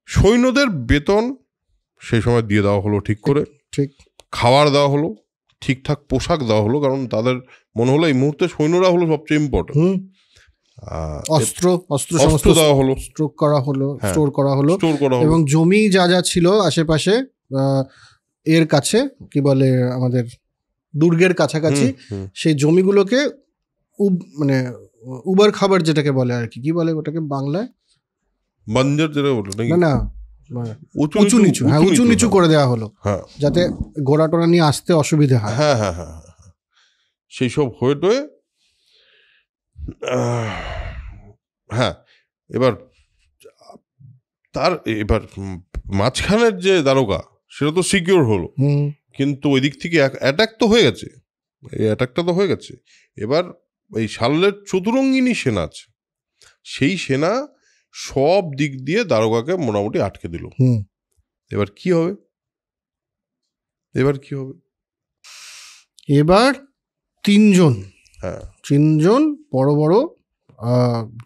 সৈন্যদের বেতন সেই সময় দিয়ে দেওয়া হলো ঠিক করে, খাবার দেওয়া হলো, ঠিকঠাক পোশাক দেওয়া হলো, কারণ তাদের মনে হলো এই মুহূর্তে সৈন্যরা হলো সবচেয়ে ইম্পর্টেন্ট। অস্ত্র দেওয়া হলো, স্টোর করা হলো, এবং জমি যা যা ছিল আশেপাশে এর কাছে, কি বলে আমাদের দুর্গের কাছাকাছি সেই জমিগুলোকে মানে উবার খাবার যেটাকে বলে আর কি বলে ওটাকে বাংলায়, বাঞ্জার যেটা বলে না না উঁচু নিচু, হ্যাঁ উঁচু নিচু করে দেওয়া হলো যাতে ঘোড়া টোড়া নিয়ে আসতে অসুবিধা হয়। হ্যাঁ হ্যাঁ হ্যাঁ, সেই সব হয়ে টয়ে হ্যাঁ। এবার মাঝখানের যে দারোগা সেটা তো সিকিউর হলো, কিন্তু ওই দিক থেকে অ্যাটাক তো হয়ে গেছে, এই অ্যাটাকটা তো হয়ে গেছে। এবার এই শাল্লের চতুরঙ্গিনী সেনা আছে, সেই সেনা সব দিক দিয়ে দারোগাকে মোটামুটি আটকে দিল। এবার কি হবে? এবার তিনজন বড় বড়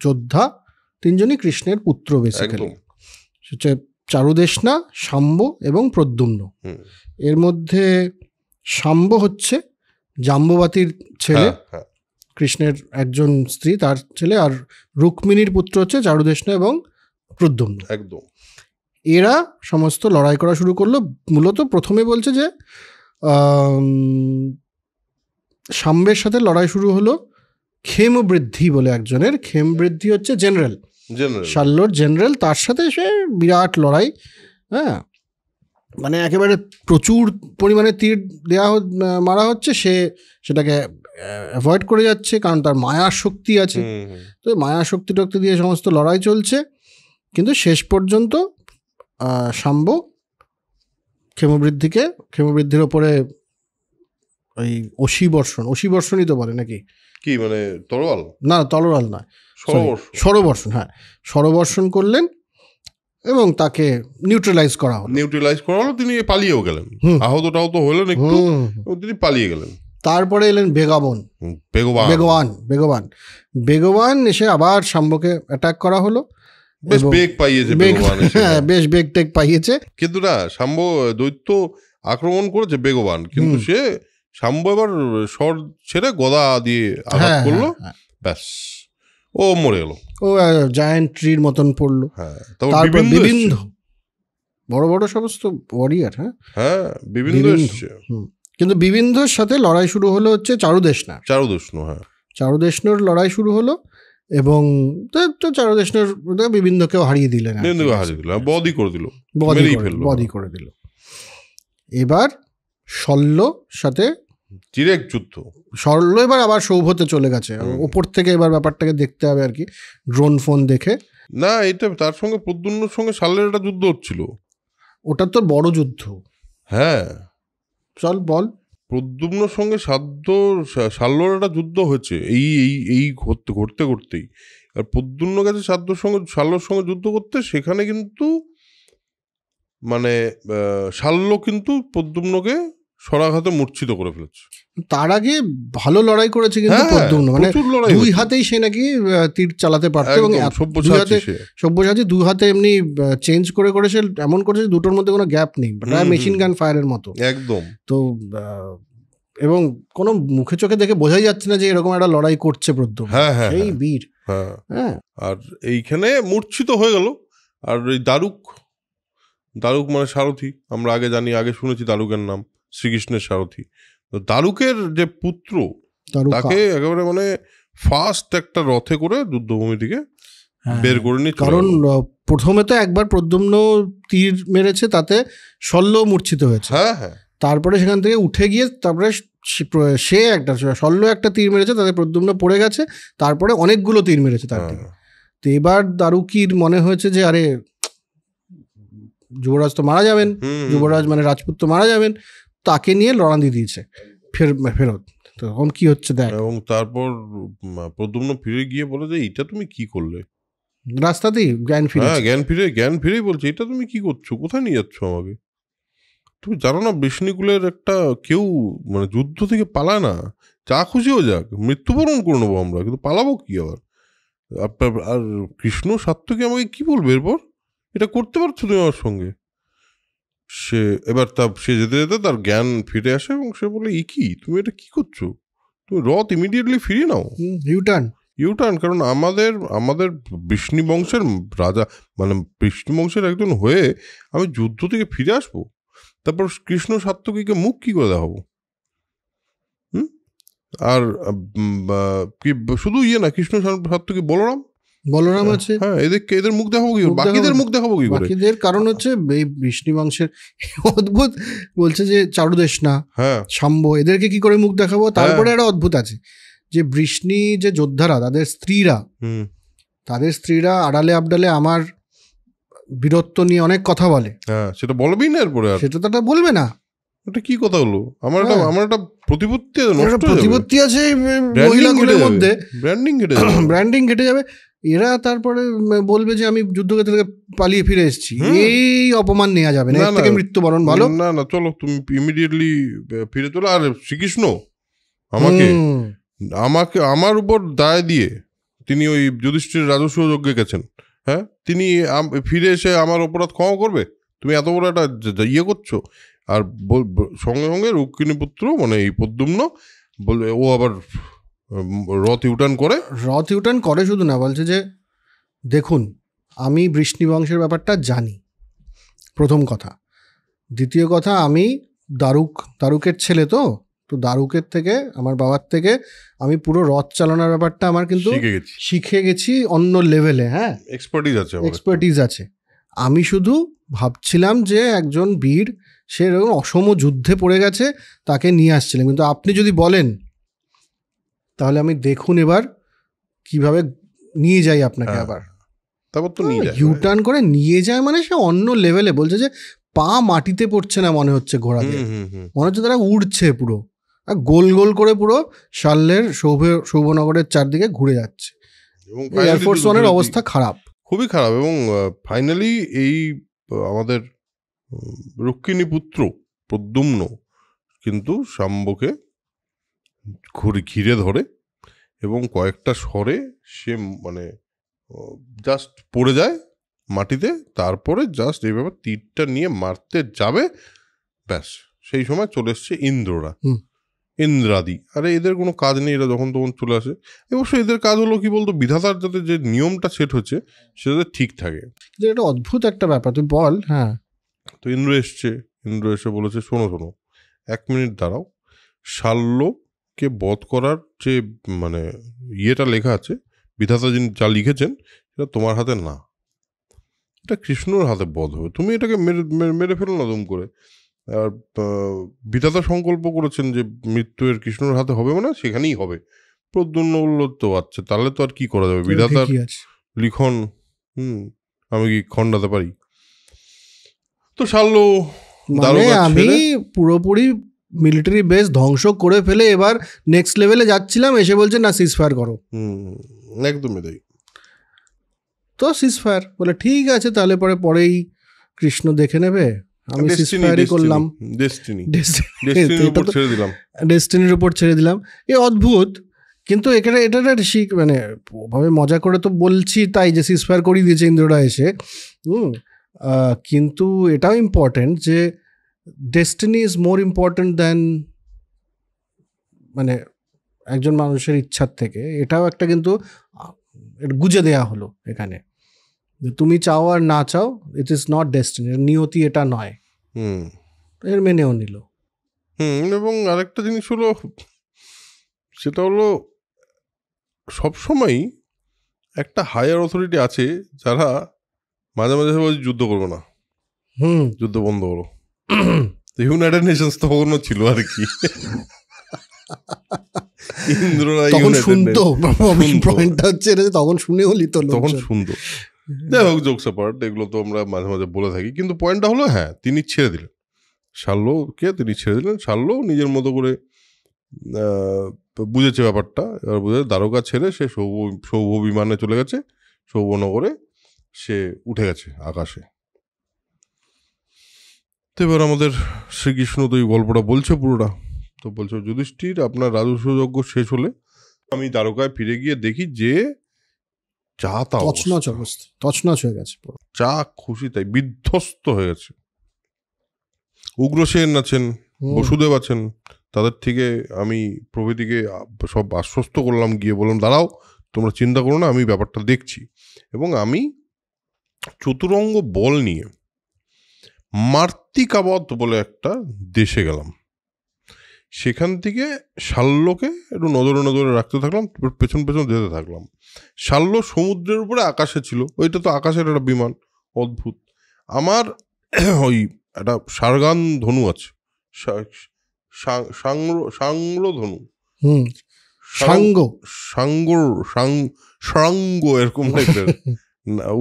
যোদ্ধা, তিনজনই কৃষ্ণের পুত্র বেসিক্যালি, হচ্ছে চারুদেশনা, শাম্ব এবং প্রদ্যুম্ন। এর মধ্যে শাম্ব হচ্ছে জাম্ববাতীর ছেলে, কৃষ্ণের একজন স্ত্রী তার ছেলে, আর রুক্মিণীর পুত্র হচ্ছে চারুদেশনা এবং প্রদ্যুম্ন। একদম এরা সমস্ত লড়াই করা শুরু করলো। মূলত প্রথমে বলছে যে শাম্বের সাথে লড়াই শুরু হলো ক্ষেমবৃদ্ধি বলে একজনের। ক্ষেমবৃদ্ধি হচ্ছে জেনারেল, শাল্লোর জেনারেল, তার সাথে সে বিরাট লড়াই। হ্যাঁ, মানে একেবারে প্রচুর পরিমাণে তীর মারা হচ্ছে, সে সেটাকে অ্যাভয়েড করে যাচ্ছে কারণ তার মায়ার শক্তি আছে। তো মায়া শক্তি টক্তি দিয়ে সমস্ত লড়াই চলছে, কিন্তু শেষ পর্যন্ত শাম্ব ক্ষেমবৃদ্ধির ওপরে ওই অসিবর্ষণই তো বলে নাকি, কি মানে তরোয়াল? না, তরোয়াল নয়, সরবর্ষণ। হ্যাঁ, সরবর্ষণ করলেন এবং তাকে নিউট্রালাইজ করা হলো। তিনি পালিয়েও গেলেন, আহত হলেন একটু, তিনি পালিয়ে গেলেন। তারপরে এলেন বেগবান এসে আবার শাম্বকে অ্যাটাক করা হলো। বেশ বেগ পাইয়েছে, কিন্তু না, শাম্ব দৈত্য আক্রমণ করেছে বেগবান, কিন্তু সে শাম্ব এবার স্বর ছেড়ে গদা দিয়ে আঘাত করলো, ব্যাস ও মরে গেল, ও জায়ান্ট ট্রির মতন পড়লো। তারপর বিবিন্ধ, বড় বড় সমস্ত ওয়ারিয়ার, হ্যাঁ বিবিন্ধ এসছে। কিন্তু বিবিন্ধর সাথে লড়াই শুরু হলো হচ্ছে চারুদেশনোর লড়াই শুরু হলো, এবং চারুদেশনোর বিবিন্ধকেও হারিয়ে দিলেন, বধই করে দিল। এবার শল্য সাথে ডিরেক্ট যুদ্ধ। শল্য এবার আবার সৌভতে চলে গেছে, ওপর থেকে এবার ব্যাপারটাকে দেখতে হবে আর কি, ড্রোন ফোন দেখে। না, এটা তার সঙ্গে প্রদ্যুম্নের সঙ্গে শাল্যের একটা যুদ্ধ হচ্ছিল, ওটা তো বড় যুদ্ধ। হ্যাঁ চল বল। প্রদ্যুম্নের সঙ্গে শাল্যর একটা যুদ্ধ হয়েছে এই ঘটতেই, আর প্রদ্যুম্ন গেছে শাল্যর সঙ্গে যুদ্ধ করতে, সেখানে কিন্তু মানে শাল্য কিন্তু প্রদ্যুম্নকে সরাঘাতে মূর্ছিত করে ফেলেছে। তার আগে ভালো লড়াই করেছে কিন্তু প্রদ্যুম্ন, মানে দুই হাতেই সে নাকি তীর চালাতে পারত, এবং সব্যসাচী দুই হাতে এমনি চেঞ্জ করে সে এমন করেছে দুটোর মধ্যে কোনো গ্যাপ নেই, প্রায় মেশিন গান ফায়ারের মতো একদম। তো এবং কোনো মুখে চোখে দেখে বোঝাই যাচ্ছে না যে এরকম একটা লড়াই করছে প্রদ্যুম্ন, সেই বীর। হ্যাঁ, আর এইখানে মূর্ছিত হয়ে গেল। আর এই দারুক মানে সারথি, আমরা আগে শুনেছি দারুকের নাম, শ্রীকৃষ্ণের সারথি। দারুকের যে পুত্র, তাকে একেবারে মানে ফার্স্ট একটা রথে করে যুদ্ধভূমি থেকে বের করে নি। কারণ প্রথমে তো একবার প্রদ্যুম্ন তীর মেরেছে, তাতে শল্য মূর্ছিত হয়েছে। হ্যাঁ, তারপরে সেখান থেকে উঠে গিয়ে তারপরে শল্য একটা তীর মেরেছে, তাতে প্রদ্যুম্ন পড়ে গেছে, তারপরে অনেকগুলো তীর মেরেছে তার দিকে। তো এবার দারুকির মনে হয়েছে যে আরে যুবরাজ তো মারা যাবেন, যুবরাজ মানে রাজপুত তো মারা যাবেন, তাকে নিয়ে লড়ান দিয়ে দিয়েছে ফেরত। তখন কি হচ্ছে দেখ। এবং তারপর প্রদ্যুম্ন ফিরে গিয়ে বলে যে এটা তুমি কি করলে, রাস্তাতেই জ্ঞান ফিরেই বলছে এটা তুমি কি করছো, কোথায় নিয়ে যাচ্ছ আমাকে? তুমি জানো না বিষ্ণুকুলের একটা কেউ মানে যুদ্ধ থেকে পালায় না, যা খুশি হয়ে যাক, মৃত্যুবরণ করে নেবো আমরা, কিন্তু পালাবো কি আবার? আর কৃষ্ণ সাত্যকী আমাকে কি বলবে এরপর, এটা করতে পারছো তুমি আমার সঙ্গে? সে যেতে যেতে তার জ্ঞান ফিরে আসে, এবং সে বলে কি তুমি এটা কি করছো, তুমি রথ ইমিডিয়েটলি ফিরিয়ে নাও, ইউটার্ন। কারণ আমাদের বিষ্ণু বংশের রাজা, মানে বিষ্ণু বংশের একজন হয়ে আমি যুদ্ধ থেকে ফিরে আসবো, তারপর কৃষ্ণ সাত্যকীকে মুখ কি করে দেখাবো? আর কি শুধু না, কৃষ্ণ সাত্তকী বলরাম আছে। হ্যাঁ, এদের মুখ দেখাবো কি, বাকিদের মুখ দেখাবো কি করে? বাকিদের কারণ হচ্ছে এই বৃষ্ণি বংশের অদ্ভুত বলছে যে চারুদেশ না, হ্যাঁ, শাম্ব, এদেরকে কি করে মুখ দেখাবো? তারপরে একটা অদ্ভুত আছে যে বৃষ্ণি যে যোদ্ধারা, তাদের স্ত্রীরা আড়ালে আবডালে আমার বীরত্ব নিয়ে অনেক কথা বলে। হ্যাঁ, সেটা বলবেই না এরপরে, আর সেটা তো এটা বলবে না। ওটা কি কথা হলো? আমার একটা প্রতিপত্তি আছে মহিলাগুলোর মধ্যে, ব্র্যান্ডিং ঘেটে যাবে। এরা তারপরে বলবে যে আমি যুদ্ধক্ষেত্র থেকে পালিয়ে ফিরে এসেছি, এই অপমান নেওয়া যাবে না, এর থেকে মৃত্যুবরণ ভালো। না না, চলো তুমি ইমিডিয়েটলি ফিরে চলো। আর শ্রীকৃষ্ণ আমাকে আমার উপর দায় দিয়ে তিনি ওই যুধিষ্ঠির রাজস্ব যজ্ঞে গেছেন। হ্যাঁ, তিনি ফিরে এসে আমার অপরাধ ক্ষমা করবে? তুমি এত বড় একটা ইয়ে করছো। আর সঙ্গে সঙ্গে রুক্মিণী পুত্র মানে এই প্রদ্যুম্ন বলে, ও আবার রথ ইউটার্ন করে শুধু না, বলছে যে দেখুন আমি বৃষ্ণি বংশের ব্যাপারটা জানি, প্রথম কথা। দ্বিতীয় কথা, আমি দারুকের ছেলে, তো দারুকের থেকে, আমার বাবার থেকে আমি পুরো রথ চালানোর ব্যাপারটা আমার কিন্তু শিখে গেছি অন্য লেভেলে। হ্যাঁ, এক্সপার্টিজ আছে। আমি শুধু ভাবছিলাম যে একজন বীর, সে এরকম অসম যুদ্ধে পড়ে গেছে, তাকে নিয়ে আসছিলেন। কিন্তু আপনি যদি বলেন তাহলে আমি দেখুন এবার কিভাবে নিয়ে যাই আপনাকে। আবার তারপর তো ইউটার্ন করে নিয়ে যায়, মানে সে অন্য লেভেলে। বলছে যে পা মাটিতে পড়ছে না মনে হচ্ছে ঘোড়াদের, মনে হচ্ছে তারা উড়ছে পুরো, আর গোল গোল করে পুরো শাল্যের সৌভনগরের চারদিকে ঘুরে যাচ্ছে। এয়ারফোর্স ওয়ানের অবস্থা খারাপ, খুবই খারাপ। এবং ফাইনালি এই আমাদের রুক্মিণী পুত্র প্রদ্যুম্ন কিন্তু শাম্বকে ঘিরে ধরে এবং কয়েকটা স্বরে সে মানে জাস্ট পড়ে যায় মাটিতে। তারপরে জাস্ট এইভাবে তীরটা নিয়ে মারতে যাবে, ব্যাস সেই সময় চলে এসছে ইন্দ্রাদি। আরে এদের কোনো কাজ নেই, এরা যখন তখন চলে আসে। অবশ্য এদের কাজ হলো কি বলতো, বিধাতার যাতে যে নিয়মটা সেট হচ্ছে সেটা ঠিক থাকে। এটা অদ্ভুত একটা ব্যাপার, তুই বল। হ্যাঁ, তো ইন্দ্র এসে বলেছে, শোনো 1 মিনিট দাঁড়াও, শাল্যকে বধ করার যে মানে ইয়েটা লেখা আছে, বিধাতা যিনি যা লিখেছেন, সেটা তোমার হাতে না, এটা কৃষ্ণর হাতে বধ হবে। তুমি এটাকে মেরে ফেলো না দুম করে। আর বিধাতা সংকল্প করেছেন যে মৃত্যু এর কৃষ্ণর হাতে হবে, মানে সেখানেই হবে। প্রদ্যুম্ন বলল, তো আচ্ছা, তাহলে তো আর কি করা যাবে, বিধাতার লিখন আমি কি খণ্ডাতে পারি? তো শাল্য মানে আমি পুরোপুরি মিলিটারি বেস ধ্বংস করে ফেলে এবার নেক্সট লেভেলে যাচ্ছিলাম, এসে বলছে না সিজফায়ার করো। একদমই তাই। তো সিজফায়ার বলে ঠিক আছে, তাহলে পরেই কৃষ্ণ দেখে নেবে, আমি সিজফায়ারই করলাম, ডেস্টিনির উপর ছেড়ে দিলাম। এ অদ্ভুত। কিন্তু এটা মানে ওভাবে মজা করে তো বলছি তাই যে সিজফায়ার করিয়ে দিয়েছে ইন্দ্ররা এসে। কিন্তু এটাও ইম্পর্টেন্ট যে destiny is more important than মানে একজন মানুষের ইচ্ছার থেকে। এটাও একটা কিন্তু গুজে দেয়া হলো এখানে, যে তুমি চাও আর না চাও, ইট ইজ নট ডেস্টিনি, নিয়তি এটা নয়। এর মেনেও নিল। এবং আরেকটা জিনিস হলো, সেটা হলো সবসময়ই একটা হায়ার অথরিটি আছে যারা মাঝে মাঝে যুদ্ধ করবো না, যুদ্ধ বন্ধ করো। ইউনাইটেড নেশনস তখনও ছিল আর কি, ইন্দ্ররা শুনতো, তখন শুনেও লিত, তখন শুনতো। যাই হোক, জোকস অ্যাপার্ট, এগুলো তো আমরা মাঝে মাঝে বলে থাকি। কিন্তু পয়েন্টটা হলো, হ্যাঁ, তিনি ছেড়ে দিলেন শাল্যকে, শাল্য নিজের মতো করে বুঝেছে ব্যাপারটা। এবার বুঝে দ্বারকা ছেড়ে সে সৌভ বিমানে চলে গেছে, সৌভনগরে সে উঠে গেছে আকাশে। তো এবার আমাদের শ্রীকৃষ্ণ তো এই গল্পটা বলছে পুরোটা। তো বলছে, যুধিষ্ঠির, আপনার রাজস্ব যজ্ঞ শেষ হলে আমি দ্বারকায় ফিরে গিয়ে দেখি যে যা তা তছনছ হয়ে গেছে, যা খুশি তাই বিধ্বস্ত হয়ে গেছে। উগ্রসেন আছেন, বসুদেব আছেন, তাদের থেকে আমি প্রভৃতিকে সব আশ্বস্ত করলাম, গিয়ে বললাম, দাঁড়াও, তোমরা চিন্তা করো না, আমি ব্যাপারটা দেখছি। এবং আমি চতুরঙ্গ বল নিয়ে মার্তিকাবধ বলে একটা দেশে গেলাম। সেখান থেকে শাল্যকে একটু নজরে নজরে রাখতে থাকলাম, পেছন পেছন যেতে থাকলাম। শাল্য সমুদ্রের উপরে আকাশে ছিল, ওইটা তো আকাশের একটা বিমান, অদ্ভুত। আমার ওই একটা সারগান ধনু আছে, সাংগ্র ধনু, সাঙ্গ এরকম টাইপের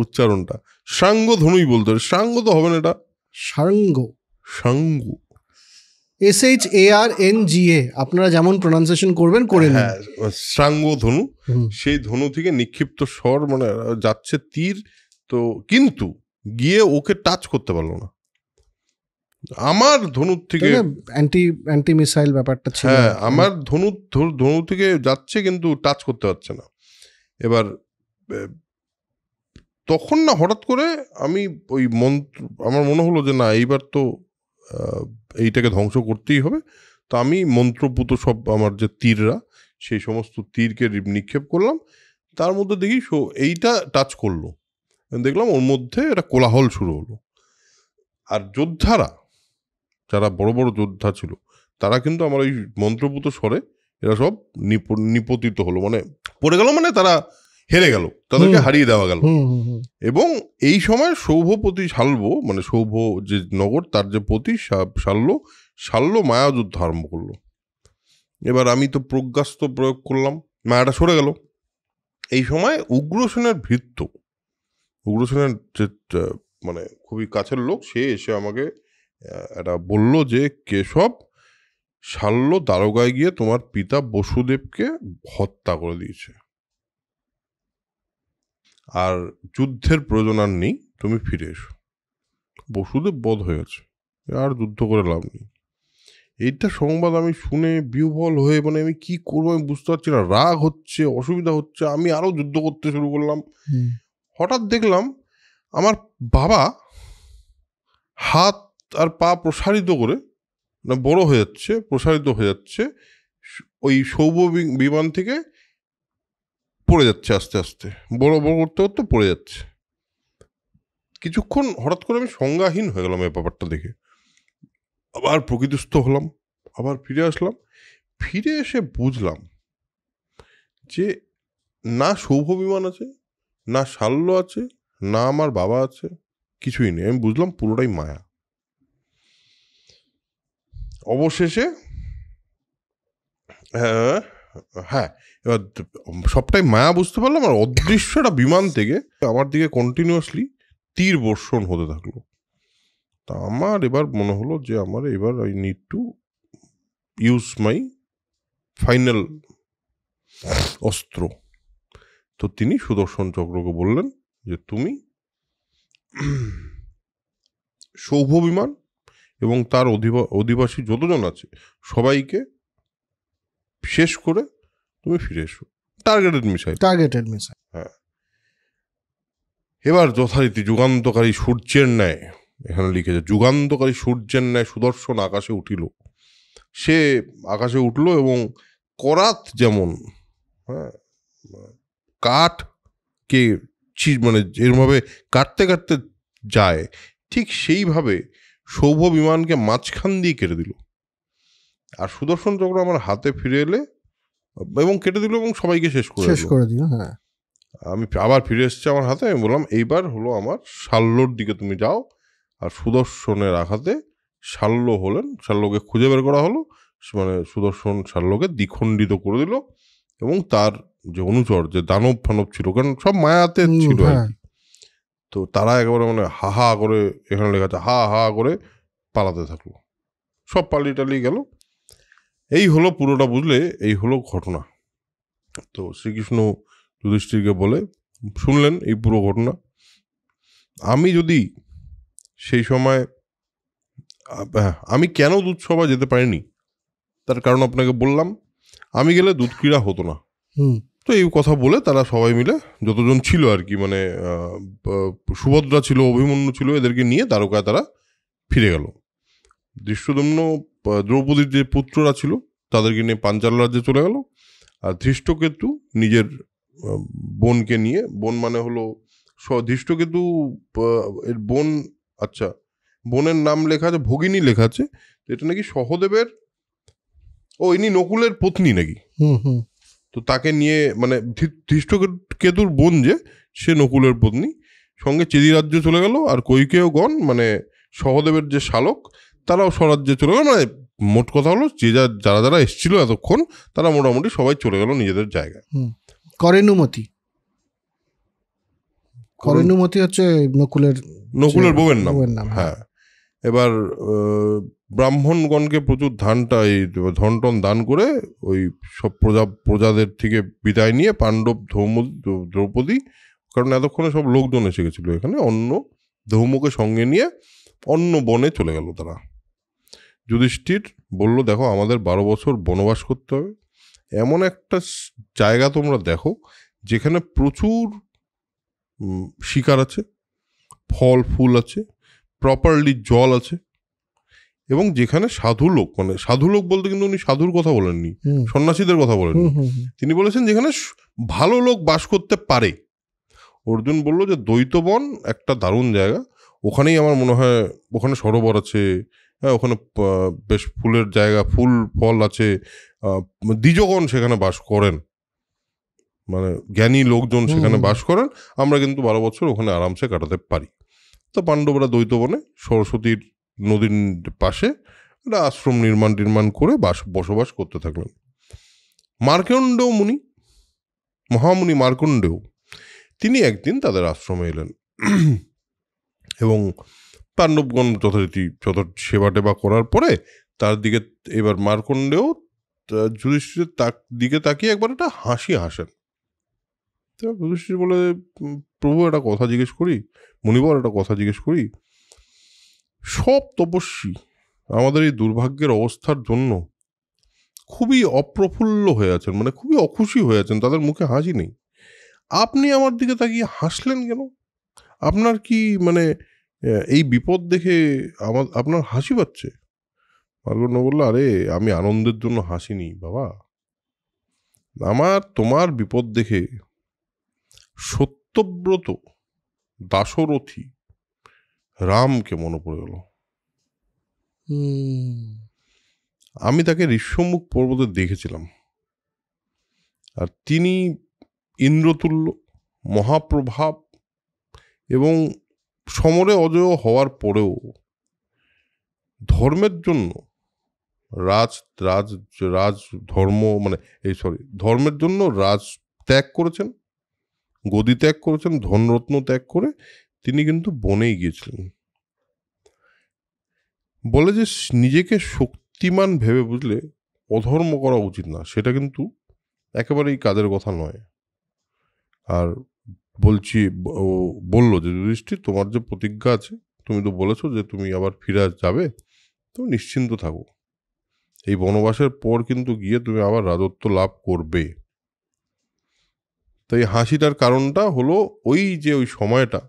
উচ্চারণটা, সাঙ্গ ধনুই বলতে হবে, সাঙ্গ তো হবে না, এটা সাঙ্গ, সাঙ্গ, SHARNGA, আপনারা যেমন প্রোনাউন্সিয়েশন করবেন করে নিন। হ্যাঁ, সাঙ্গ ধনু। সেই ধনু থেকে নিক্ষিপ্ত স্বর, মানে যাচ্ছে তীর, তো কিন্তু গিয়ে ওকে টাচ করতে পারলো না। আমার ধনুর থেকে অ্যান্টি মিসাইল ব্যাপারটা ছিল। হ্যাঁ, আমার ধনু থেকে যাচ্ছে কিন্তু টাচ করতে পারছে না। এবার তখন না হঠাৎ করে আমি ওই মন্ত্র, আমার মনে হলো যে না এইবার তো এইটাকে ধ্বংস করতেই হবে। তো আমি মন্ত্রপুত সব আমার যে তীররা, সেই সমস্ত তীরকে নিক্ষেপ করলাম। তার মধ্যে দেখি এইটা টাচ করলো, দেখলাম ওর মধ্যে একটা কোলাহল শুরু হলো। আর যোদ্ধারা, যারা বড় বড় যোদ্ধা ছিল, তারা কিন্তু আমার ওই মন্ত্রপুত স্বরে এরা সব নিপতিত হলো, মানে পড়ে গেল, মানে তারা হেরে গেল, তাদেরকে হারিয়ে দেওয়া গেল। এবং এই সময় সৌভপতি শাল্ব, মানে সৌভ যে নগর, তার যে পতি শাল্য মায়াযুদ্ধ আরম্ভ করলো। এবার আমি তো প্রজ্ঞাস্ত্র প্রয়োগ করলাম, মায়াটা সরে গেল। এই সময় উগ্রসেনের ভৃত্য, উগ্রসেনের যে মানে খুবই কাছের লোক, সে এসে আমাকে এটা বলল যে কেশব, শাল্য দারোগায় গিয়ে তোমার পিতা বসুদেবকে হত্যা করে দিয়েছে, আর যুদ্ধের প্রয়োজন আর নেই, তুমি ফিরে এসো, বসুদেব বধ হয়ে গেছে, আর যুদ্ধ করে লাভ নেই। এইটা সংবাদ আমি শুনে বিহ্বল হয়ে, মানে আমি কি করবো আমি বুঝতে পারছি না, রাগ হচ্ছে, অসুবিধা হচ্ছে, আমি আরো যুদ্ধ করতে শুরু করলাম। হঠাৎ দেখলাম আমার বাবা হাত আর পা প্রসারিত করে, না বড় হয়ে যাচ্ছে, প্রসারিত হয়ে যাচ্ছে, ওই সৌভ বিমান থেকে পড়ে যাচ্ছে, আস্তে আস্তে বড় বড় করতে করতে পড়ে যাচ্ছে। কিছুক্ষণ হঠাৎ করে আমি সংজ্ঞাহীন হয়ে গেলাম এই ব্যাপারটা দেখে। আবার প্রকৃতিস্থ হলাম, আবার ফিরে আসলাম। ফিরে এসে বুঝলাম যে না সৌভ বিমান আছে, না শাল্য আছে, না আমার বাবা আছে, কিছুই নেই। আমি বুঝলাম পুরোটাই মায়া। অবশেষে হ্যাঁ, এবার সবটাই মায়া বুঝতে পারলাম। আর অদৃশ্য একটা বিমান থেকে আমার দিকে কন্টিনিউয়াসলি তীর বর্ষণ হতে থাকলো। তা আমার এবার মনে হলো যে আমার এবার I need to use my final অস্ত্র। তো তিনি সুদর্শন চক্রকে বললেন যে তুমি সৌভ বিমান এবং তার অধিবাসী যতজন আছে সবাইকে শেষ করে তুমি ফিরে এসো, টার্গেটেড মিসাইল। হ্যাঁ, এবার যথারীতি যুগান্তকারী সূর্যের ন্যায়, এখানে লিখেছে যুগান্তকারী সূর্যের ন্যায় সুদর্শন আকাশে উঠিল। সে আকাশে উঠল এবং করাত যেমন, হ্যাঁ, কাঠকে মানে এরমভাবে কাটতে কাটতে যায়, ঠিক সেইভাবে সৌভ বিমানকে মাঝখান দিয়ে কেটে দিল। আর সুদর্শন চক্র আমার হাতে ফিরে এলে এবং কেটে দিল এবং সবাইকে শেষ করে দিল। হ্যাঁ, আমি আবার ফিরে এসেছি আমার হাতে। আমি বললাম এইবার হলো আমার শাল্যর দিকে তুমি যাও। আর সুদর্শনের আঘাতে শাল্য হলেন, শাল্যকে খুঁজে বের করা হলো, মানে সুদর্শন শাল্যকে দ্বিখণ্ডিত করে দিল। এবং তার যে অনুচর, যে দানব ফানব ছিল, কারণ সব মায়াতে ছিল আর কি, তো তারা একেবারে মানে হা হা করে, এখানে লেখা আছে হা হা করে পালাতে থাকলো, সব পালিয়ে গেল। এই হলো পুরোটা, বুঝলে, এই হলো ঘটনা। তো শ্রীকৃষ্ণ যুধিষ্ঠিরকে বলে শুনলেন এই পুরো ঘটনা। আমি যদি সেই সময়, আমি কেন দুধসভা যেতে পারিনি তার কারণ আপনাকে বললাম। আমি গেলে দুধ ক্রীড়া হতো না। তো এই কথা বলে তারা সবাই মিলে, যতজন ছিল আর কি, মানে সুভদ্রা ছিল, অভিমন্যু ছিল, এদেরকে নিয়ে দ্বারকায় তারা ফিরে গেল। ধৃষ্টদ্যুম্ন, দ্রৌপদীর যে পুত্ররা ছিল তাদেরকে নিয়ে পাঞ্চাল রাজ্যে চলে গেল। আর ধৃষ্টকেতু নিজের বোনকে নিয়ে, বোন মানে হলো ধৃষ্টকেতু এর বোন, আচ্ছা বোনের নাম লেখা আছে ভগিনী লেখা আছে, এটা নাকি সহদেবের ও ইনি নকুলের পত্নী নাকি, তো তাকে নিয়ে মানে ধৃষ্টকেতুর বোন যে সে নকুলের পত্নী, সঙ্গে চেদি রাজ্য চলে গেল। আর কৈকেয়গণ মানে সহদেবের যে শালক তারাও স্বরাজ্যে চলে গেল। মানে মোট কথা হলো যে যারা যারা এসেছিল এতক্ষণ তারা মোটামুটি সবাই চলে গেল নিজেদের জায়গায়। করেনুমতি হচ্ছে নকুলের বউয়ের নাম। হ্যাঁ, এবার ব্রাহ্মণগণকে প্রচুর ধন টন দান করে ওই সব প্রজাদের থেকে বিদায় নিয়ে পাণ্ডব, দ্রৌপদী, কারণ এতক্ষণে সব লোকজন এসে গেছিল এখানে, ধৌমকে সঙ্গে নিয়ে অন্য বনে চলে গেল তারা। যুধিষ্ঠির বলল, দেখো আমাদের 12 বছর বনবাস করতে হবে, এমন একটা জায়গা তোমরা দেখো যেখানে প্রচুর শিকার আছে, ফল ফুল আছে, প্রপারলি জল আছে, এবং যেখানে সাধু লোক বলতে কিন্তু উনি সাধুর কথা বলেননি, সন্ন্যাসীদের কথা বলেননি, তিনি বলেছেন যেখানে ভালো লোক বাস করতে পারে। অর্জুন বলল যে দ্বৈতবন একটা দারুণ জায়গা, ওখানেই আমার মনে হয়, ওখানে সরোবর আছে, হ্যাঁ ওখানে বেশ ফুলের জায়গা, ফুল ফল আছে, দ্বিজগণ সেখানে বাস করেন, মানে জ্ঞানী লোকজন সেখানে বাস করেন, আমরা কিন্তু 12 বছর ওখানে আরামসে কাটাতে পারি। তো পাণ্ডবরা দ্বৈতবনে সরস্বতীর নদীর পাশে একটা আশ্রম নির্মাণ করে বসবাস করতে থাকলেন। মার্কণ্ডেয় মুনি, মহামুনি মার্কণ্ডেয়, তিনি একদিন তাদের আশ্রমে এলেন এবং পাণ্ডবগণ যথারীতি সেবা টেবা করার পরে তার দিকে এবার মার্কণ্ডেয় যুধিষ্ঠিরের দিকে তাকিয়ে একবার একটা হাসি হাসেন। তো যুধিষ্ঠির বলে, প্রভু একটা কথা জিজ্ঞেস করি, মুনিবর একটা কথা জিজ্ঞেস করি, সব তপস্বী আমাদের এই দুর্ভাগ্যের অবস্থার জন্য খুবই অপ্রফুল্ল হয়ে আছেন, মানে খুবই অখুশি হয়ে আছেন, তাদের মুখে হাসি নেই, আপনি আমার দিকে তাকিয়ে হাসলেন কেন? আপনার কি মানে এই বিপদ দেখে আপনার হাসি পাচ্ছে? মার্কণ্ড বলল, আরে আমি আনন্দের জন্য হাসিনি বাবা, তোমার বিপদ দেখে সত্যব্রত দাশরথী রামকে মনে পড়ে গেল। আমি তাকে ঋষ্যমুখ পর্বতে দেখেছিলাম, আর তিনি ইন্দ্রতুল্য, মহাপ্রভাব, এবং সমরে অজেয় হওয়ার পরেও ধর্মের জন্য ধর্মের জন্য রাজ ত্যাগ করেছেন, গদি ত্যাগ করেছেন, ধনরত্ন ত্যাগ করে তিনি কিন্তু বনেই গিয়েছিলেন। বলে যে নিজেকে শক্তিমান ভেবে বুঝলে অধর্ম করা উচিত না, সেটা কিন্তু একেবারেই কাজের কথা নয়। আর বললো যে যুধিষ্ঠির, তোমার যে প্রতিজ্ঞা আছে, তুমি তো বলেছো যে তুমি আবার ফিরে যাবে, তুমি নিশ্চিন্ত থাকো, এই বনবাসের পর কিন্তু গিয়ে তুমি আবার রাজত্ব লাভ করবে। তো এই হাসিটার কারণটা হলো ওই সময়টা,